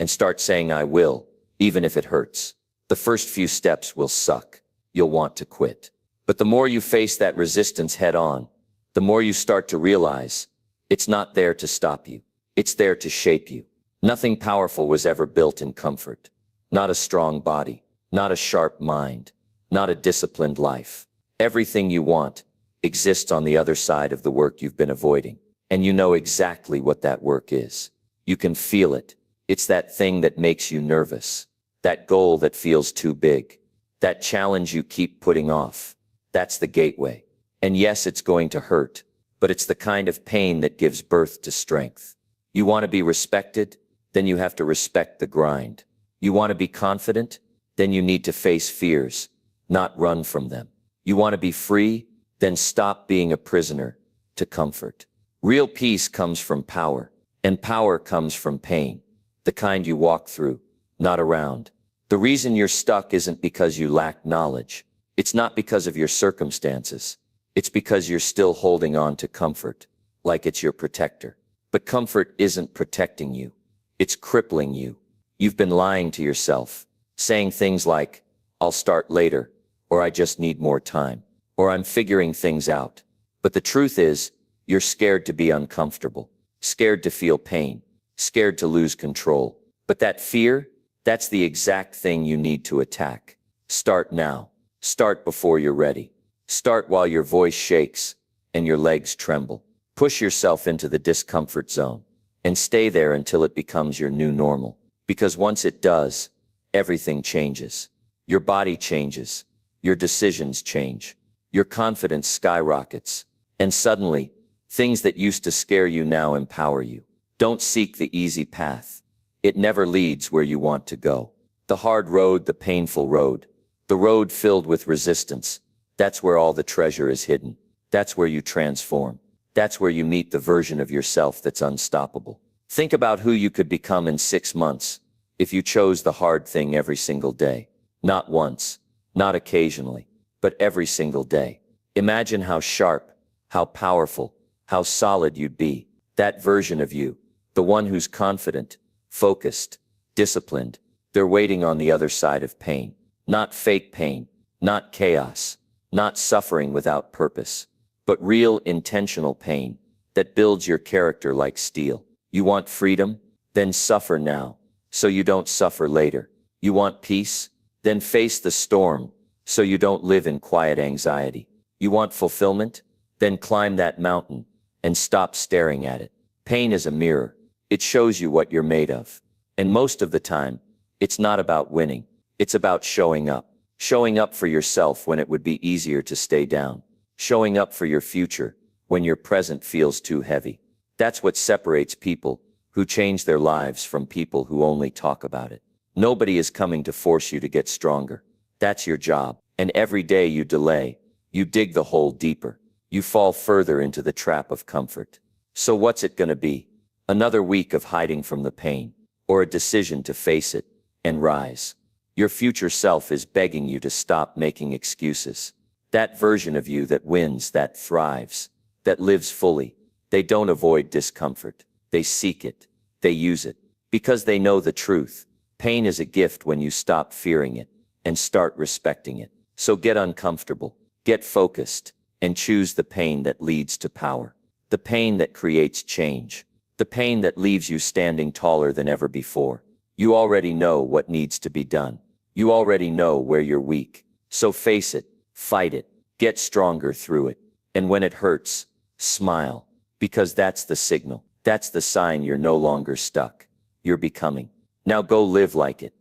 and start saying I will, even if it hurts. The first few steps will suck. You'll want to quit. But the more you face that resistance head on, the more you start to realize it's not there to stop you. It's there to shape you. Nothing powerful was ever built in comfort. Not a strong body, not a sharp mind, not a disciplined life. Everything you want exists on the other side of the work you've been avoiding. And you know exactly what that work is. You can feel it. It's that thing that makes you nervous. That goal that feels too big. That challenge you keep putting off. That's the gateway. And yes, it's going to hurt, but it's the kind of pain that gives birth to strength. You want to be respected? Then you have to respect the grind. You want to be confident? Then you need to face fears, not run from them. You want to be free? Then stop being a prisoner to comfort. Real peace comes from power, and power comes from pain, the kind you walk through, not around. The reason you're stuck isn't because you lack knowledge. It's not because of your circumstances. It's because you're still holding on to comfort, like it's your protector. But comfort isn't protecting you. It's crippling you. You've been lying to yourself, saying things like, I'll start later, or I just need more time, or I'm figuring things out. But the truth is, you're scared to be uncomfortable, scared to feel pain, scared to lose control. But that fear, that's the exact thing you need to attack. Start now. Start before you're ready. Start while your voice shakes and your legs tremble. Push yourself into the discomfort zone and stay there until it becomes your new normal. Because once it does, everything changes. Your body changes. Your decisions change. Your confidence skyrockets. And suddenly, things that used to scare you now empower you. Don't seek the easy path. It never leads where you want to go. The hard road, the painful road, the road filled with resistance, that's where all the treasure is hidden. That's where you transform. That's where you meet the version of yourself that's unstoppable. Think about who you could become in 6 months if you chose the hard thing every single day. Not once, not occasionally, but every single day. Imagine how sharp, how powerful, how solid you'd be. That version of you, the one who's confident, focused, disciplined, they're waiting on the other side of pain. Not fake pain, not chaos, not suffering without purpose, but real intentional pain that builds your character like steel. You want freedom? Then suffer now, so you don't suffer later. You want peace? Then face the storm, so you don't live in quiet anxiety. You want fulfillment? Then climb that mountain and stop staring at it. Pain is a mirror. It shows you what you're made of. And most of the time, it's not about winning. It's about showing up. Showing up for yourself when it would be easier to stay down. Showing up for your future when your present feels too heavy. That's what separates people who change their lives from people who only talk about it. Nobody is coming to force you to get stronger. That's your job. And every day you delay, you dig the hole deeper. You fall further into the trap of comfort. So what's it gonna be? Another week of hiding from the pain, or a decision to face it and rise? Your future self is begging you to stop making excuses. That version of you that wins, that thrives, that lives fully. They don't avoid discomfort. They seek it. They use it. Because they know the truth. Pain is a gift when you stop fearing it and start respecting it. So get uncomfortable, get focused, and choose the pain that leads to power. The pain that creates change. The pain that leaves you standing taller than ever before. You already know what needs to be done. You already know where you're weak. So face it, fight it, get stronger through it. And when it hurts, smile. Because that's the signal. That's the sign you're no longer stuck. You're becoming. Now go live like it.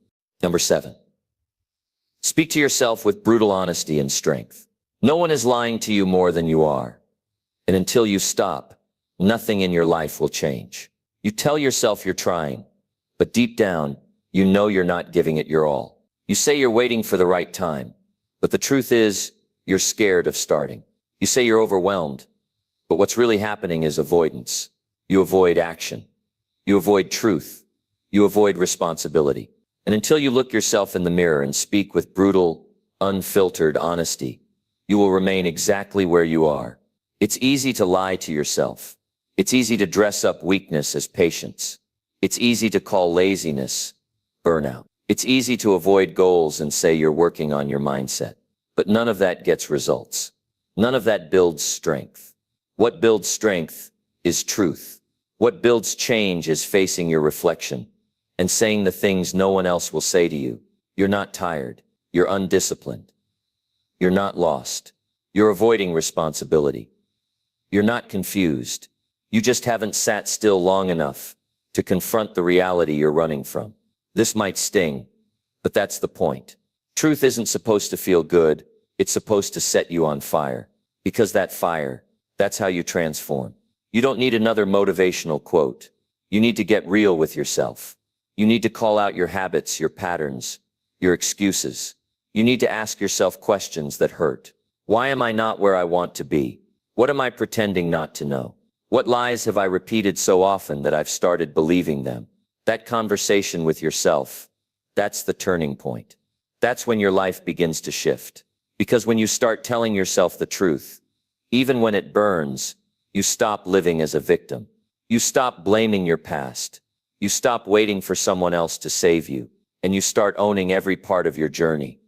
Number 7. Speak to yourself with brutal honesty and strength. No one is lying to you more than you are. And until you stop, nothing in your life will change. You tell yourself you're trying, but deep down, you know you're not giving it your all. You say you're waiting for the right time, but the truth is, you're scared of starting. You say you're overwhelmed, but what's really happening is avoidance. You avoid action. You avoid truth. You avoid responsibility. And until you look yourself in the mirror and speak with brutal, unfiltered honesty, you will remain exactly where you are. It's easy to lie to yourself. It's easy to dress up weakness as patience. It's easy to call laziness burnout. It's easy to avoid goals and say you're working on your mindset. But none of that gets results. None of that builds strength. What builds strength is truth. What builds change is facing your reflection and saying the things no one else will say to you. You're not tired. You're undisciplined. You're not lost. You're avoiding responsibility. You're not confused. You just haven't sat still long enough to confront the reality you're running from. This might sting, but that's the point. Truth isn't supposed to feel good. It's supposed to set you on fire. Because that fire, that's how you transform. You don't need another motivational quote. You need to get real with yourself. You need to call out your habits, your patterns, your excuses. You need to ask yourself questions that hurt. Why am I not where I want to be? What am I pretending not to know? What lies have I repeated so often that I've started believing them? That conversation with yourself, that's the turning point. That's when your life begins to shift. Because when you start telling yourself the truth, even when it burns, you stop living as a victim. You stop blaming your past. You stop waiting for someone else to save you, and you start owning every part of your journey.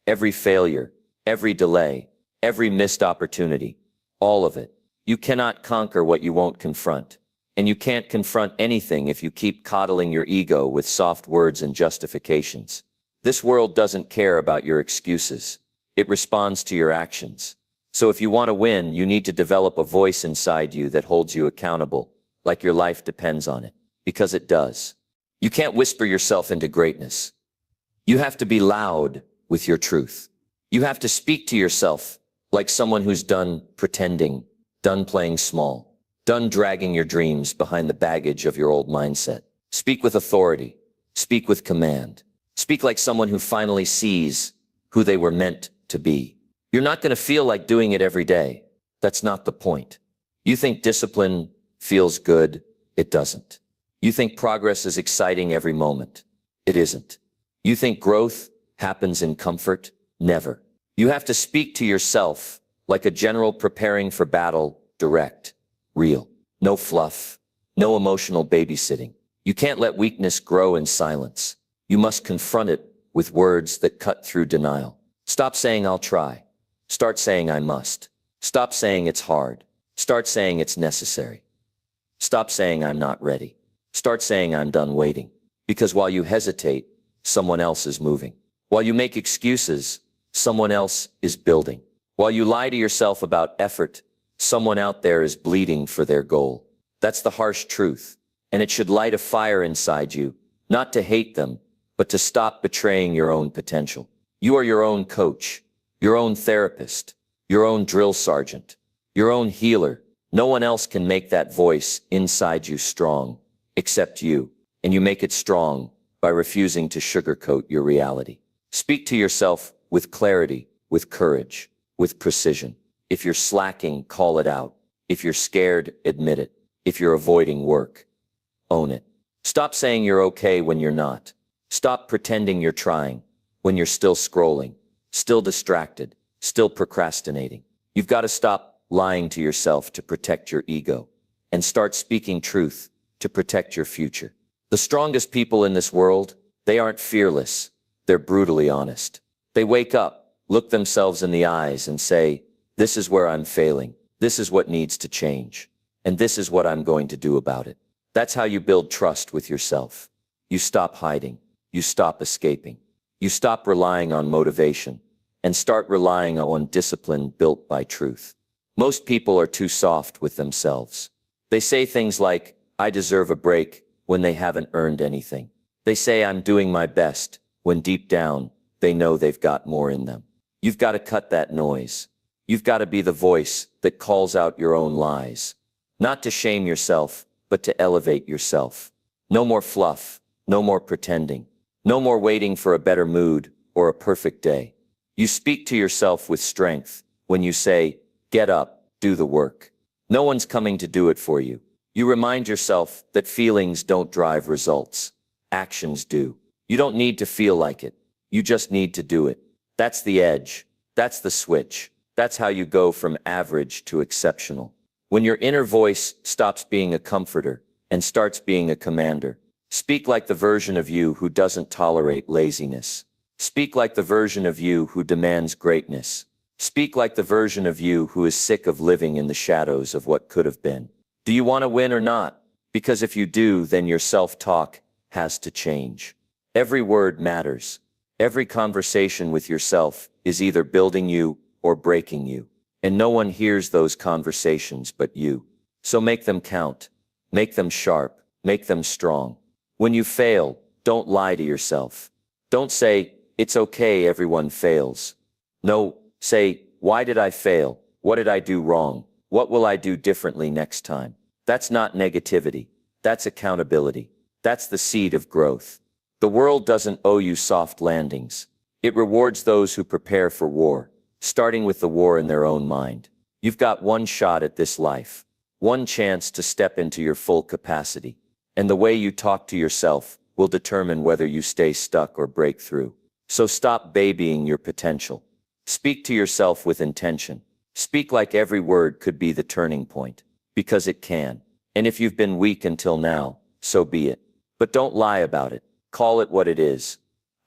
Every failure, every delay, every missed opportunity, all of it. You cannot conquer what you won't confront. And you can't confront anything if you keep coddling your ego with soft words and justifications. This world doesn't care about your excuses. It responds to your actions. So if you want to win, you need to develop a voice inside you that holds you accountable, like your life depends on it. Because it does. You can't whisper yourself into greatness. You have to be loud with your truth. You have to speak to yourself like someone who's done pretending, done playing small, done dragging your dreams behind the baggage of your old mindset. Speak with authority. Speak with command. Speak like someone who finally sees who they were meant to be. You're not going to feel like doing it every day. That's not the point. You think discipline feels good? It doesn't. You think progress is exciting every moment? It isn't. You think growth happens in comfort? Never. You have to speak to yourself like a general preparing for battle, direct, real. No fluff, no emotional babysitting. You can't let weakness grow in silence. You must confront it with words that cut through denial. Stop saying I'll try. Start saying I must. Stop saying it's hard. Start saying it's necessary. Stop saying I'm not ready. Start saying I'm done waiting. Because while you hesitate, someone else is moving. While you make excuses, someone else is building. While you lie to yourself about effort, someone out there is bleeding for their goal. That's the harsh truth. And it should light a fire inside you, not to hate them, but to stop betraying your own potential. You are your own coach, your own therapist, your own drill sergeant, your own healer. No one else can make that voice inside you strong, except you. And you make it strong by refusing to sugarcoat your reality. Speak to yourself with clarity, with courage, with precision. If you're slacking, call it out. If you're scared, admit it. If you're avoiding work, own it. Stop saying you're okay when you're not. Stop pretending you're trying when you're still scrolling, still distracted, still procrastinating. You've got to stop lying to yourself to protect your ego and start speaking truth to protect your future. The strongest people in this world, they aren't fearless. They're brutally honest. They wake up, look themselves in the eyes and say, this is where I'm failing. This is what needs to change. And this is what I'm going to do about it. That's how you build trust with yourself. You stop hiding. You stop escaping. You stop relying on motivation and start relying on discipline built by truth. Most people are too soft with themselves. They say things like, I deserve a break, when they haven't earned anything. They say I'm doing my best, when deep down, they know they've got more in them. You've got to cut that noise. You've got to be the voice that calls out your own lies. Not to shame yourself, but to elevate yourself. No more fluff, no more pretending. No more waiting for a better mood or a perfect day. You speak to yourself with strength when you say, get up, do the work. No one's coming to do it for you. You remind yourself that feelings don't drive results. Actions do. You don't need to feel like it. You just need to do it. That's the edge. That's the switch. That's how you go from average to exceptional. When your inner voice stops being a comforter and starts being a commander. Speak like the version of you who doesn't tolerate laziness. Speak like the version of you who demands greatness. Speak like the version of you who is sick of living in the shadows of what could have been. Do you want to win or not? Because if you do, then your self-talk has to change. Every word matters. Every conversation with yourself is either building you or breaking you. And no one hears those conversations but you. So make them count. Make them sharp. Make them strong. When you fail, don't lie to yourself. Don't say, it's okay, everyone fails. No, say, why did I fail? What did I do wrong? What will I do differently next time? That's not negativity. That's accountability. That's the seed of growth. The world doesn't owe you soft landings. It rewards those who prepare for war, starting with the war in their own mind. You've got one shot at this life, one chance to step into your full capacity. And the way you talk to yourself will determine whether you stay stuck or break through. So stop babying your potential. Speak to yourself with intention. Speak like every word could be the turning point, because it can. And if you've been weak until now, so be it. But don't lie about it. Call it what it is.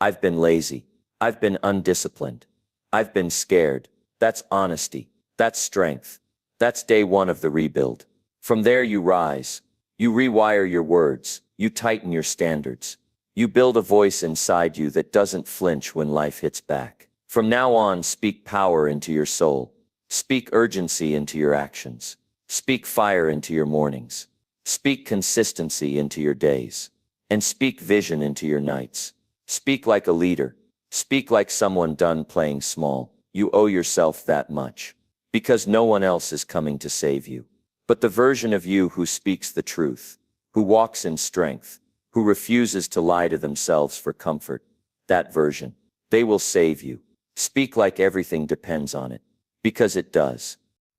I've been lazy. I've been undisciplined. I've been scared. That's honesty. That's strength. That's day one of the rebuild. From there you rise. You rewire your words. You tighten your standards. You build a voice inside you that doesn't flinch when life hits back. From now on, speak power into your soul. Speak urgency into your actions. Speak fire into your mornings. Speak consistency into your days. And speak vision into your nights. Speak like a leader. Speak like someone done playing small. You owe yourself that much. Because no one else is coming to save you. But the version of you who speaks the truth, who walks in strength, who refuses to lie to themselves for comfort, that version, they will save you. Speak like everything depends on it. Because it does.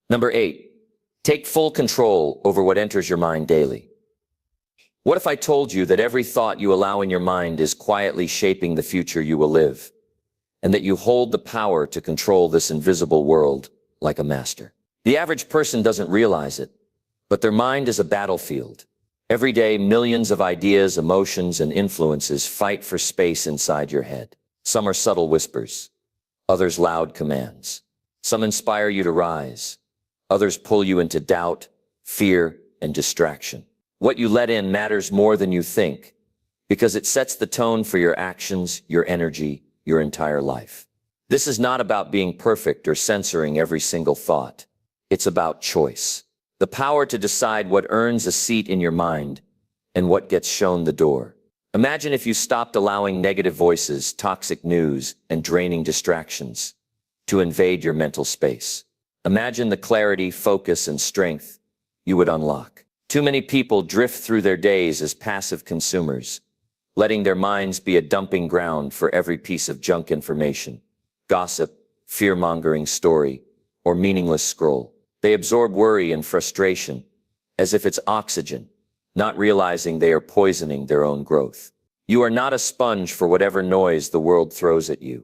Number 8, take full control over what enters your mind daily. What if I told you that every thought you allow in your mind is quietly shaping the future you will live, and that you hold the power to control this invisible world like a master? The average person doesn't realize it, but their mind is a battlefield. Every day, millions of ideas, emotions, and influences fight for space inside your head. Some are subtle whispers, others loud commands. Some inspire you to rise, others pull you into doubt, fear, and distraction. What you let in matters more than you think, because it sets the tone for your actions, your energy, your entire life. This is not about being perfect or censoring every single thought. It's about choice. The power to decide what earns a seat in your mind and what gets shown the door. Imagine if you stopped allowing negative voices, toxic news, and draining distractions to invade your mental space. Imagine the clarity, focus, and strength you would unlock. Too many people drift through their days as passive consumers, letting their minds be a dumping ground for every piece of junk information, gossip, fear-mongering story, or meaningless scroll. They absorb worry and frustration as if it's oxygen, not realizing they are poisoning their own growth. You are not a sponge for whatever noise the world throws at you.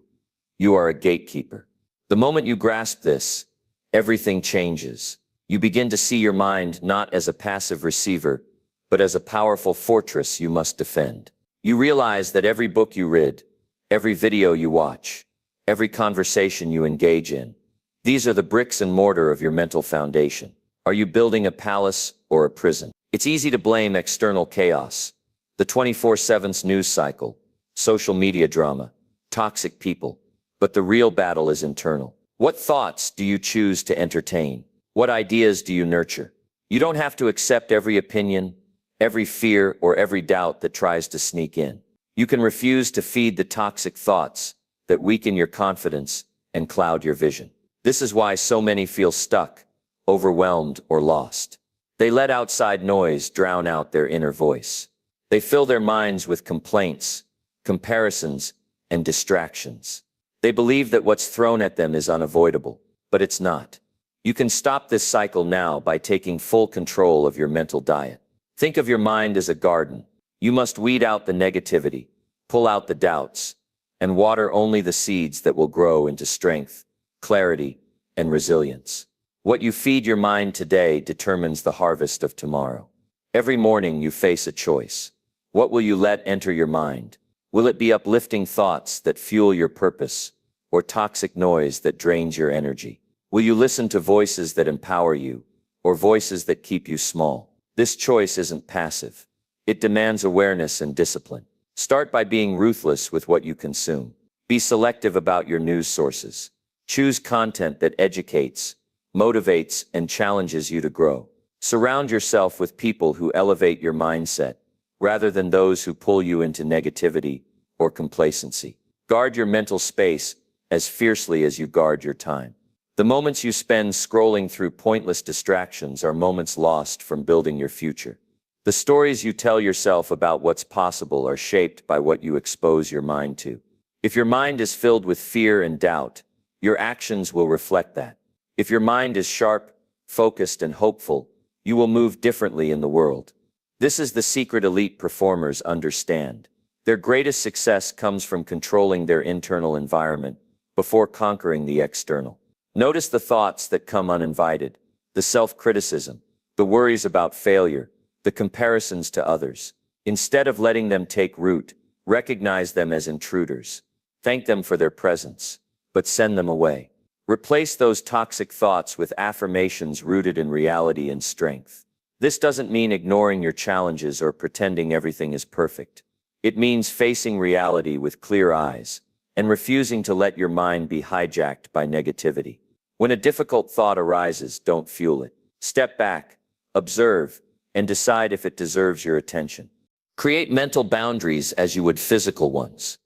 You are a gatekeeper. The moment you grasp this, everything changes. You begin to see your mind not as a passive receiver, but as a powerful fortress you must defend. You realize that every book you read, every video you watch, every conversation you engage in, these are the bricks and mortar of your mental foundation. Are you building a palace or a prison? It's easy to blame external chaos, the 24/7 news cycle, social media drama, toxic people. But the real battle is internal. What thoughts do you choose to entertain? What ideas do you nurture? You don't have to accept every opinion, every fear, or every doubt that tries to sneak in. You can refuse to feed the toxic thoughts that weaken your confidence and cloud your vision. This is why so many feel stuck, overwhelmed, or lost. They let outside noise drown out their inner voice. They fill their minds with complaints, comparisons, and distractions. They believe that what's thrown at them is unavoidable, but it's not. You can stop this cycle now by taking full control of your mental diet. Think of your mind as a garden. You must weed out the negativity, pull out the doubts, and water only the seeds that will grow into strength, clarity, and resilience. What you feed your mind today determines the harvest of tomorrow. Every morning you face a choice. What will you let enter your mind? Will it be uplifting thoughts that fuel your purpose, or toxic noise that drains your energy? Will you listen to voices that empower you, or voices that keep you small? This choice isn't passive. It demands awareness and discipline. Start by being ruthless with what you consume. Be selective about your news sources. Choose content that educates, motivates, and challenges you to grow. Surround yourself with people who elevate your mindset, rather than those who pull you into negativity or complacency. Guard your mental space as fiercely as you guard your time. The moments you spend scrolling through pointless distractions are moments lost from building your future. The stories you tell yourself about what's possible are shaped by what you expose your mind to. If your mind is filled with fear and doubt, your actions will reflect that. If your mind is sharp, focused, and hopeful, you will move differently in the world. This is the secret elite performers understand. Their greatest success comes from controlling their internal environment before conquering the external. Notice the thoughts that come uninvited, the self-criticism, the worries about failure, the comparisons to others. Instead of letting them take root, recognize them as intruders. Thank them for their presence, but send them away. Replace those toxic thoughts with affirmations rooted in reality and strength. This doesn't mean ignoring your challenges or pretending everything is perfect. It means facing reality with clear eyes and refusing to let your mind be hijacked by negativity. When a difficult thought arises, don't fuel it. Step back, observe, and decide if it deserves your attention. Create mental boundaries as you would physical ones.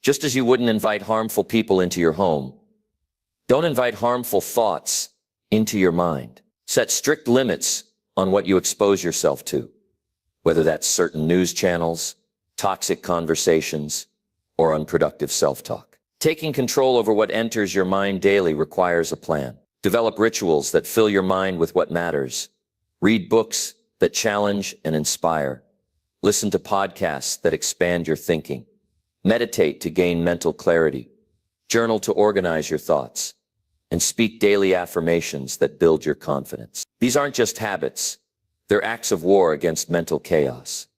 Just as you wouldn't invite harmful people into your home, don't invite harmful thoughts into your mind. Set strict limits on what you expose yourself to, whether that's certain news channels, toxic conversations, or unproductive self-talk. Taking control over what enters your mind daily requires a plan. Develop rituals that fill your mind with what matters. Read books that challenge and inspire. Listen to podcasts that expand your thinking. Meditate to gain mental clarity. Journal to organize your thoughts. And speak daily affirmations that build your confidence. These aren't just habits. They're acts of war against mental chaos.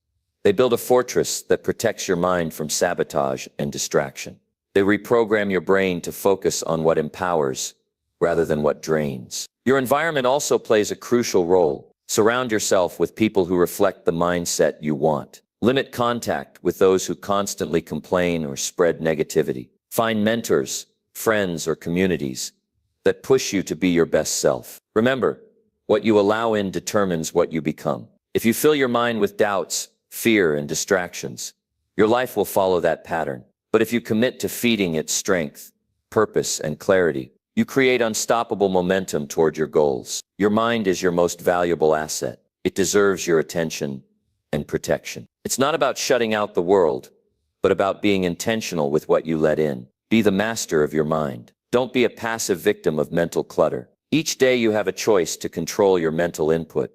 They build a fortress that protects your mind from sabotage and distraction. They reprogram your brain to focus on what empowers rather than what drains. Your environment also plays a crucial role. Surround yourself with people who reflect the mindset you want. Limit contact with those who constantly complain or spread negativity. Find mentors, friends, or communities that push you to be your best self. Remember, what you allow in determines what you become. If you fill your mind with doubts, fear, and distractions, your life will follow that pattern. But if you commit to feeding it strength, purpose, and clarity, you create unstoppable momentum toward your goals. Your mind is your most valuable asset. It deserves your attention and protection. It's not about shutting out the world, but about being intentional with what you let in. Be the master of your mind. Don't be a passive victim of mental clutter. Each day you have a choice to control your mental input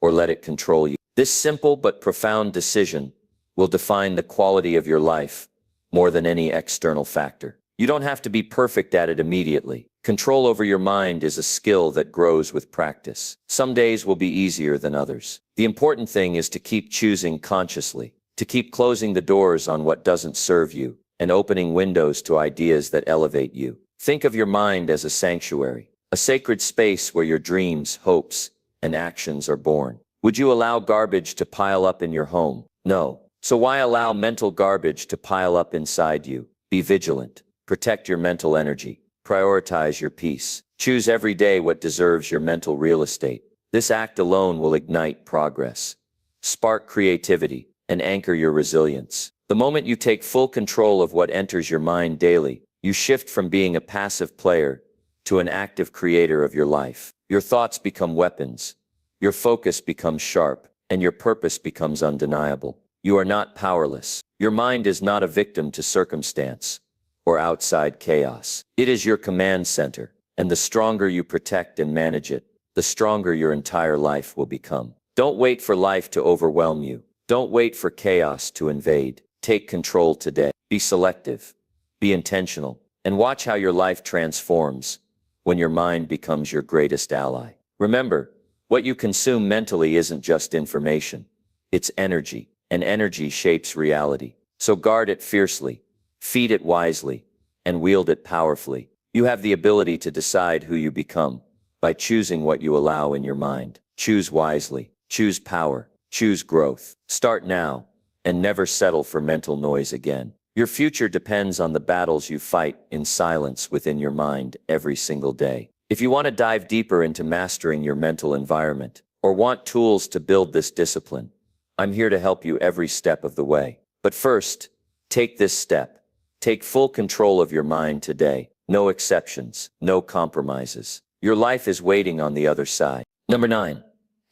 or let it control you. This simple but profound decision will define the quality of your life more than any external factor. You don't have to be perfect at it immediately. Control over your mind is a skill that grows with practice. Some days will be easier than others. The important thing is to keep choosing consciously, to keep closing the doors on what doesn't serve you and opening windows to ideas that elevate you. Think of your mind as a sanctuary, a sacred space where your dreams, hopes, and actions are born. Would you allow garbage to pile up in your home? No. So why allow mental garbage to pile up inside you? Be vigilant. Protect your mental energy. Prioritize your peace. Choose every day what deserves your mental real estate. This act alone will ignite progress, spark creativity, and anchor your resilience. The moment you take full control of what enters your mind daily, you shift from being a passive player to an active creator of your life. Your thoughts become weapons. Your focus becomes sharp, and your purpose becomes undeniable. You are not powerless. Your mind is not a victim to circumstance or outside chaos. It is your command center, and the stronger you protect and manage it, the stronger your entire life will become. Don't wait for life to overwhelm you. Don't wait for chaos to invade. Take control today. Be selective. Be intentional. And watch how your life transforms when your mind becomes your greatest ally. Remember, what you consume mentally isn't just information. It's energy, and energy shapes reality. So guard it fiercely, feed it wisely, and wield it powerfully. You have the ability to decide who you become by choosing what you allow in your mind. Choose wisely, choose power, choose growth. Start now, and never settle for mental noise again. Your future depends on the battles you fight in silence within your mind every single day. If you want to dive deeper into mastering your mental environment or want tools to build this discipline, I'm here to help you every step of the way. But first, take this step. Take full control of your mind today. No exceptions, no compromises. Your life is waiting on the other side. Number 9,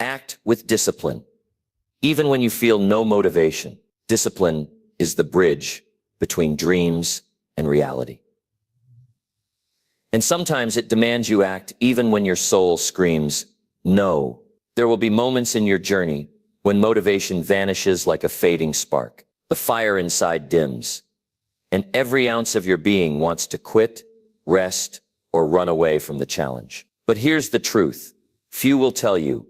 act with discipline. Even when you feel no motivation, discipline is the bridge between dreams and reality. And sometimes it demands you act even when your soul screams, no. There will be moments in your journey when motivation vanishes like a fading spark. The fire inside dims, and every ounce of your being wants to quit, rest, or run away from the challenge. But here's the truth. Few will tell you,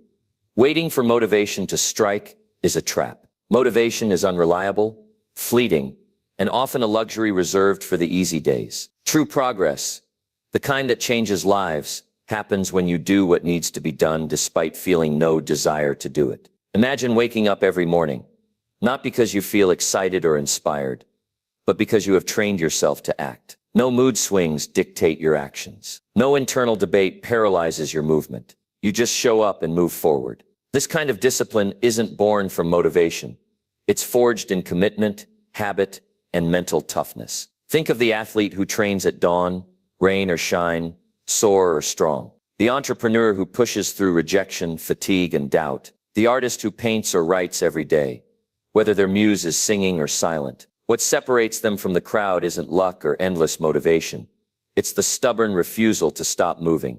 waiting for motivation to strike is a trap. Motivation is unreliable, fleeting, and often a luxury reserved for the easy days. True progress, the kind that changes lives, happens when you do what needs to be done despite feeling no desire to do it. Imagine waking up every morning, not because you feel excited or inspired, but because you have trained yourself to act. No mood swings dictate your actions. No internal debate paralyzes your movement. You just show up and move forward. This kind of discipline isn't born from motivation. It's forged in commitment, habit, and mental toughness. Think of the athlete who trains at dawn, rain or shine, sore or strong. The entrepreneur who pushes through rejection, fatigue, and doubt. The artist who paints or writes every day, whether their muse is singing or silent. What separates them from the crowd isn't luck or endless motivation. It's the stubborn refusal to stop moving,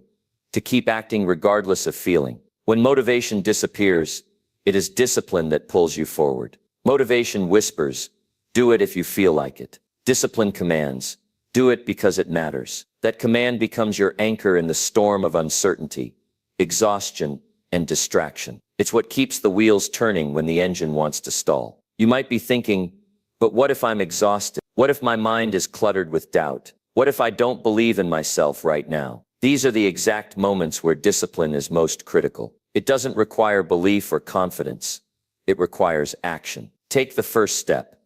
to keep acting regardless of feeling. When motivation disappears, it is discipline that pulls you forward. Motivation whispers, do it if you feel like it. Discipline commands, do it because it matters. That command becomes your anchor in the storm of uncertainty, exhaustion, and distraction. It's what keeps the wheels turning when the engine wants to stall. You might be thinking, but what if I'm exhausted? What if my mind is cluttered with doubt? What if I don't believe in myself right now? These are the exact moments where discipline is most critical. It doesn't require belief or confidence. It requires action. Take the first step,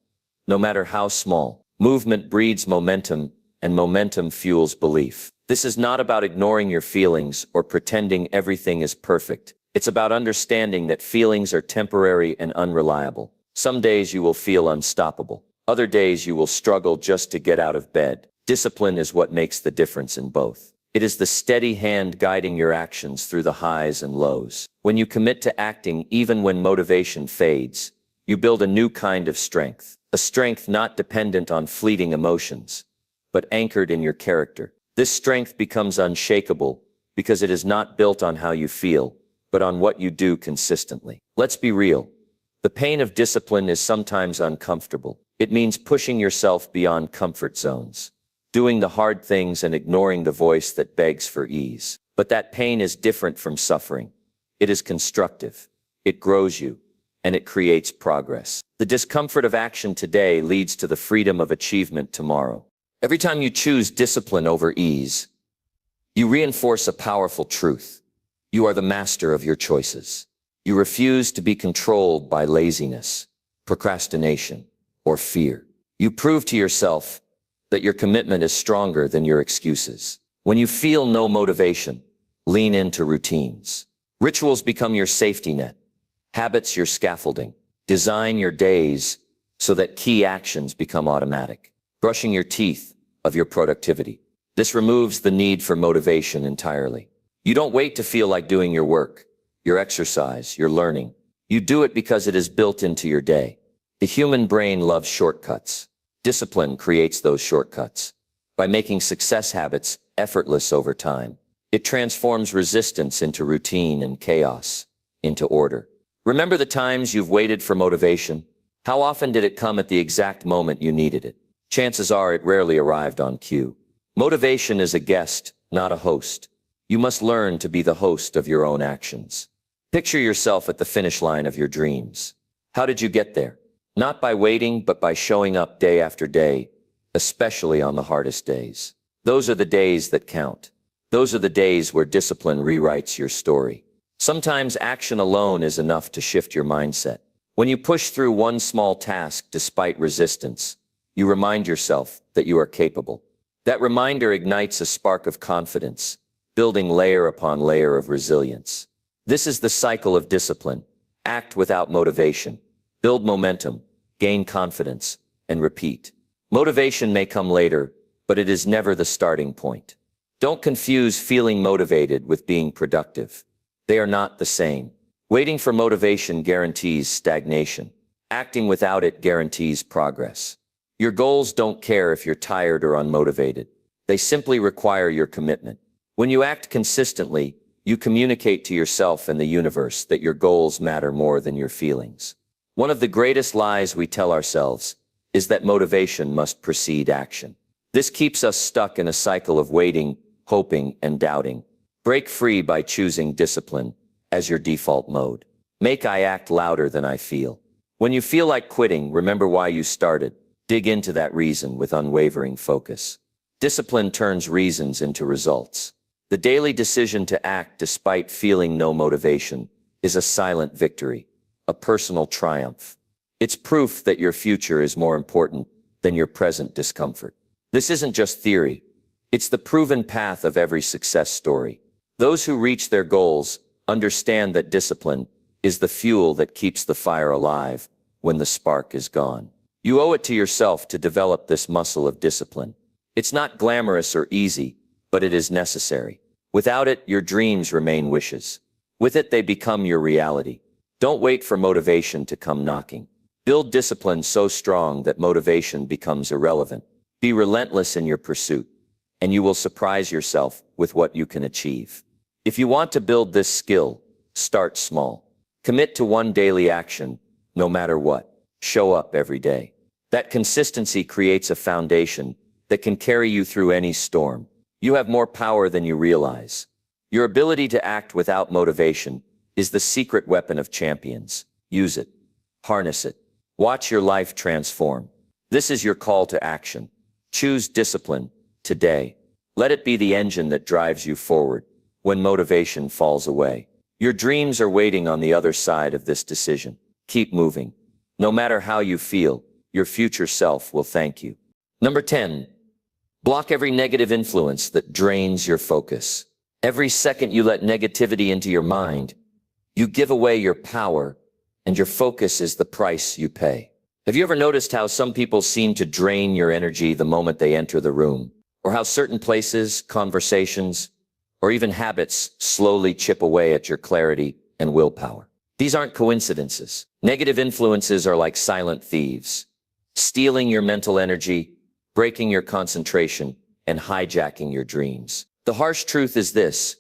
no matter how small. Movement breeds momentum, and momentum fuels belief. This is not about ignoring your feelings or pretending everything is perfect. It's about understanding that feelings are temporary and unreliable. Some days you will feel unstoppable. Other days you will struggle just to get out of bed. Discipline is what makes the difference in both. It is the steady hand guiding your actions through the highs and lows. When you commit to acting even when motivation fades, you build a new kind of strength. A strength not dependent on fleeting emotions, but anchored in your character. This strength becomes unshakable because it is not built on how you feel, but on what you do consistently. Let's be real. The pain of discipline is sometimes uncomfortable. It means pushing yourself beyond comfort zones, doing the hard things and ignoring the voice that begs for ease. But that pain is different from suffering. It is constructive. It grows you, and it creates progress. The discomfort of action today leads to the freedom of achievement tomorrow. Every time you choose discipline over ease, you reinforce a powerful truth. You are the master of your choices. You refuse to be controlled by laziness, procrastination, or fear. You prove to yourself that your commitment is stronger than your excuses. When you feel no motivation, lean into routines. Rituals become your safety net. Habits your scaffolding. Design your days so that key actions become automatic. Brushing your teeth of your productivity. This removes the need for motivation entirely. You don't wait to feel like doing your work, your exercise, your learning. You do it because it is built into your day. The human brain loves shortcuts. Discipline creates those shortcuts. By making success habits effortless over time, it transforms resistance into routine and chaos into order. Remember the times you've waited for motivation? How often did it come at the exact moment you needed it? Chances are it rarely arrived on cue. Motivation is a guest, not a host. You must learn to be the host of your own actions. Picture yourself at the finish line of your dreams. How did you get there? Not by waiting, but by showing up day after day, especially on the hardest days. Those are the days that count. Those are the days where discipline rewrites your story. Sometimes action alone is enough to shift your mindset. When you push through one small task despite resistance, you remind yourself that you are capable. That reminder ignites a spark of confidence, building layer upon layer of resilience. This is the cycle of discipline. Act without motivation. Build momentum, gain confidence, and repeat. Motivation may come later, but it is never the starting point. Don't confuse feeling motivated with being productive. They are not the same. Waiting for motivation guarantees stagnation. Acting without it guarantees progress. Your goals don't care if you're tired or unmotivated. They simply require your commitment. When you act consistently, you communicate to yourself and the universe that your goals matter more than your feelings. One of the greatest lies we tell ourselves is that motivation must precede action. This keeps us stuck in a cycle of waiting, hoping, and doubting. Break free by choosing discipline as your default mode. Make I act louder than I feel. When you feel like quitting, remember why you started. Dig into that reason with unwavering focus. Discipline turns reasons into results. The daily decision to act despite feeling no motivation is a silent victory, a personal triumph. It's proof that your future is more important than your present discomfort. This isn't just theory. It's the proven path of every success story. Those who reach their goals understand that discipline is the fuel that keeps the fire alive when the spark is gone. You owe it to yourself to develop this muscle of discipline. It's not glamorous or easy, but it is necessary. Without it, your dreams remain wishes. With it, they become your reality. Don't wait for motivation to come knocking. Build discipline so strong that motivation becomes irrelevant. Be relentless in your pursuit, and you will surprise yourself with what you can achieve. If you want to build this skill, start small. Commit to one daily action, no matter what. Show up every day. That consistency creates a foundation that can carry you through any storm. You have more power than you realize. Your ability to act without motivation is the secret weapon of champions. Use it. Harness it. Watch your life transform. This is your call to action. Choose discipline today. Let it be the engine that drives you forward when motivation falls away. Your dreams are waiting on the other side of this decision. Keep moving. No matter how you feel, your future self will thank you. Number 10. Block every negative influence that drains your focus. Every second you let negativity into your mind, you give away your power, and your focus is the price you pay. Have you ever noticed how some people seem to drain your energy the moment they enter the room? Or how certain places, conversations, or even habits slowly chip away at your clarity and willpower? These aren't coincidences. Negative influences are like silent thieves, stealing your mental energy, breaking your concentration, and hijacking your dreams. The harsh truth is this: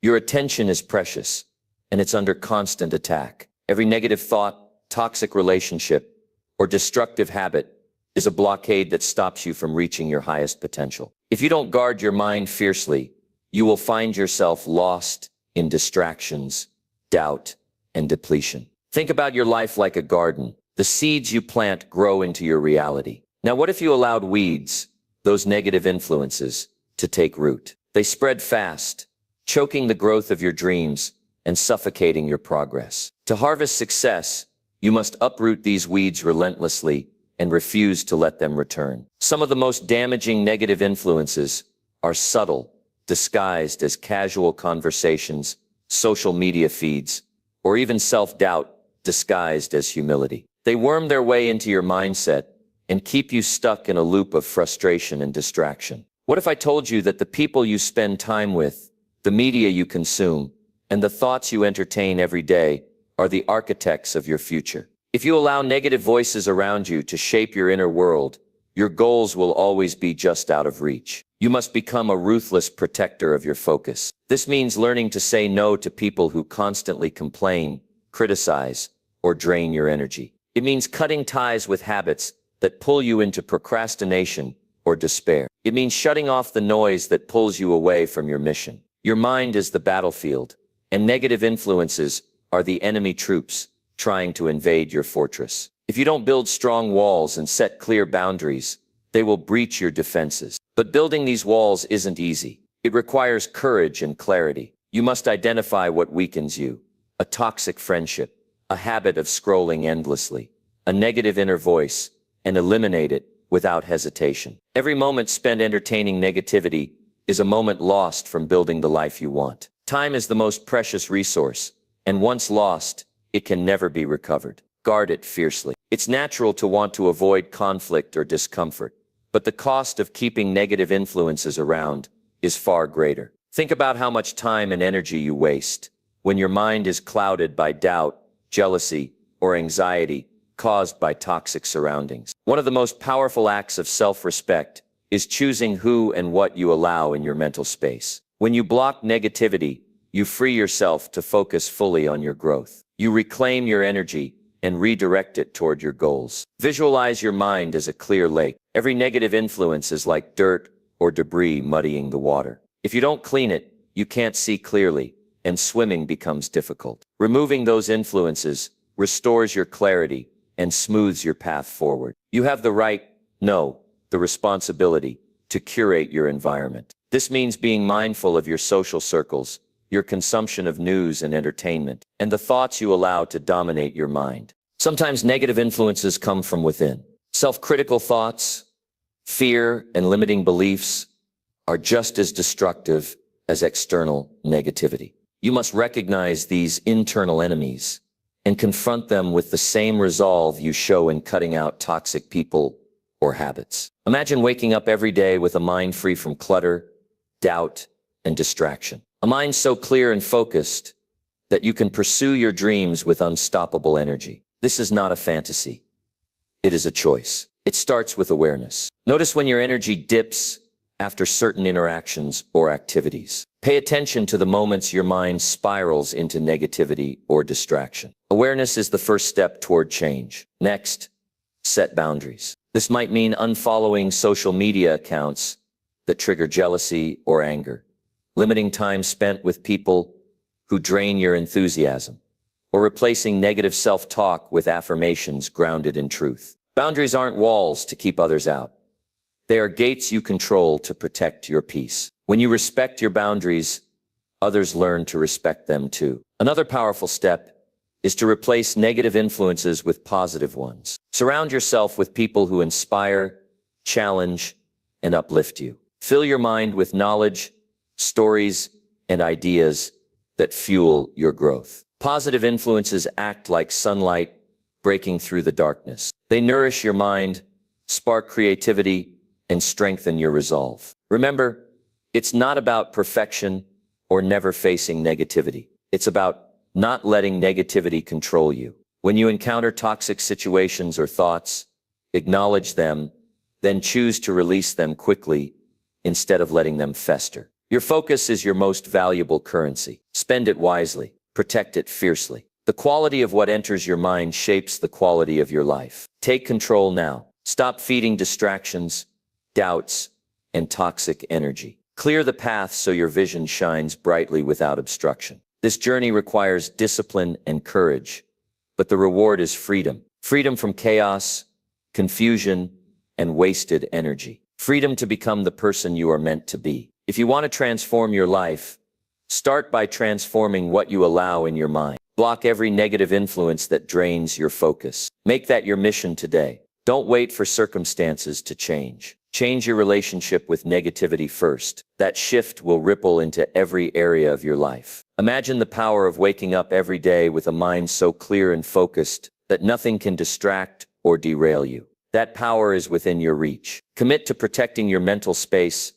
your attention is precious, and it's under constant attack. Every negative thought, toxic relationship, or destructive habit is a blockade that stops you from reaching your highest potential. If you don't guard your mind fiercely, you will find yourself lost in distractions, doubt, and depletion. Think about your life like a garden. The seeds you plant grow into your reality. Now, what if you allowed weeds, those negative influences, to take root? They spread fast, choking the growth of your dreams and suffocating your progress. To harvest success, you must uproot these weeds relentlessly and refuse to let them return. Some of the most damaging negative influences are subtle, disguised as casual conversations, social media feeds, or even self-doubt disguised as humility. They worm their way into your mindset and keep you stuck in a loop of frustration and distraction. What if I told you that the people you spend time with, the media you consume, and the thoughts you entertain every day are the architects of your future? If you allow negative voices around you to shape your inner world, your goals will always be just out of reach. You must become a ruthless protector of your focus. This means learning to say no to people who constantly complain, criticize, or drain your energy. It means cutting ties with habits that pull you into procrastination or despair. It means shutting off the noise that pulls you away from your mission. Your mind is the battlefield, and negative influences are the enemy troops trying to invade your fortress. If you don't build strong walls and set clear boundaries, they will breach your defenses. But building these walls isn't easy. It requires courage and clarity. You must identify what weakens you: a toxic friendship, a habit of scrolling endlessly, a negative inner voice, and eliminate it without hesitation. Every moment spent entertaining negativity is a moment lost from building the life you want. Time is the most precious resource, And once lost, it can never be recovered. Guard it fiercely. It's natural to want to avoid conflict or discomfort, but the cost of keeping negative influences around is far greater. Think about how much time and energy you waste when your mind is clouded by doubt, jealousy, or anxiety caused by toxic surroundings. One of the most powerful acts of self-respect is choosing who and what you allow in your mental space. When you block negativity, you free yourself to focus fully on your growth. You reclaim your energy and redirect it toward your goals. Visualize your mind as a clear lake. Every negative influence is like dirt or debris muddying the water. If you don't clean it, you can't see clearly, and swimming becomes difficult. Removing those influences restores your clarity and smooths your path forward. You have the right, no, the responsibility to curate your environment. This means being mindful of your social circles, your consumption of news and entertainment, and the thoughts you allow to dominate your mind. Sometimes negative influences come from within. Self-critical thoughts, fear, and limiting beliefs are just as destructive as external negativity. You must recognize these internal enemies and confront them with the same resolve you show in cutting out toxic people or habits. Imagine waking up every day with a mind free from clutter, doubt, and distraction. A mind so clear and focused that you can pursue your dreams with unstoppable energy. This is not a fantasy. It is a choice. It starts with awareness. Notice when your energy dips after certain interactions or activities. Pay attention to the moments your mind spirals into negativity or distraction. Awareness is the first step toward change. Next, set boundaries. This might mean unfollowing social media accounts that trigger jealousy or anger, limiting time spent with people who drain your enthusiasm, or replacing negative self-talk with affirmations grounded in truth. Boundaries aren't walls to keep others out. They are gates you control to protect your peace. When you respect your boundaries, others learn to respect them too. Another powerful step is to replace negative influences with positive ones. Surround yourself with people who inspire, challenge, and uplift you. Fill your mind with knowledge, stories, and ideas that fuel your growth. Positive influences act like sunlight breaking through the darkness. They nourish your mind, spark creativity, and strengthen your resolve. Remember, it's not about perfection or never facing negativity. It's about not letting negativity control you. When you encounter toxic situations or thoughts, acknowledge them, then choose to release them quickly instead of letting them fester. Your focus is your most valuable currency. Spend it wisely. Protect it fiercely. The quality of what enters your mind shapes the quality of your life. Take control now. Stop feeding distractions, doubts, and toxic energy. Clear the path so your vision shines brightly without obstruction. This journey requires discipline and courage, but the reward is freedom. Freedom from chaos, confusion, and wasted energy. Freedom to become the person you are meant to be. If you want to transform your life, start by transforming what you allow in your mind. Block every negative influence that drains your focus. Make that your mission today. Don't wait for circumstances to change. Change your relationship with negativity first. That shift will ripple into every area of your life. Imagine the power of waking up every day with a mind so clear and focused that nothing can distract or derail you. That power is within your reach. Commit to protecting your mental space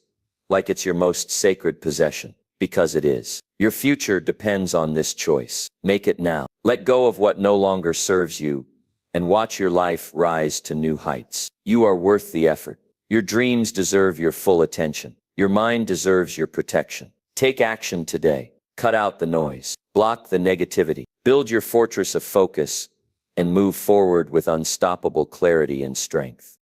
like it's your most sacred possession, because it is. Your future depends on this choice. Make it now. Let go of what no longer serves you and watch your life rise to new heights. You are worth the effort. Your dreams deserve your full attention. Your mind deserves your protection. Take action today. Cut out the noise. Block the negativity. Build your fortress of focus and move forward with unstoppable clarity and strength.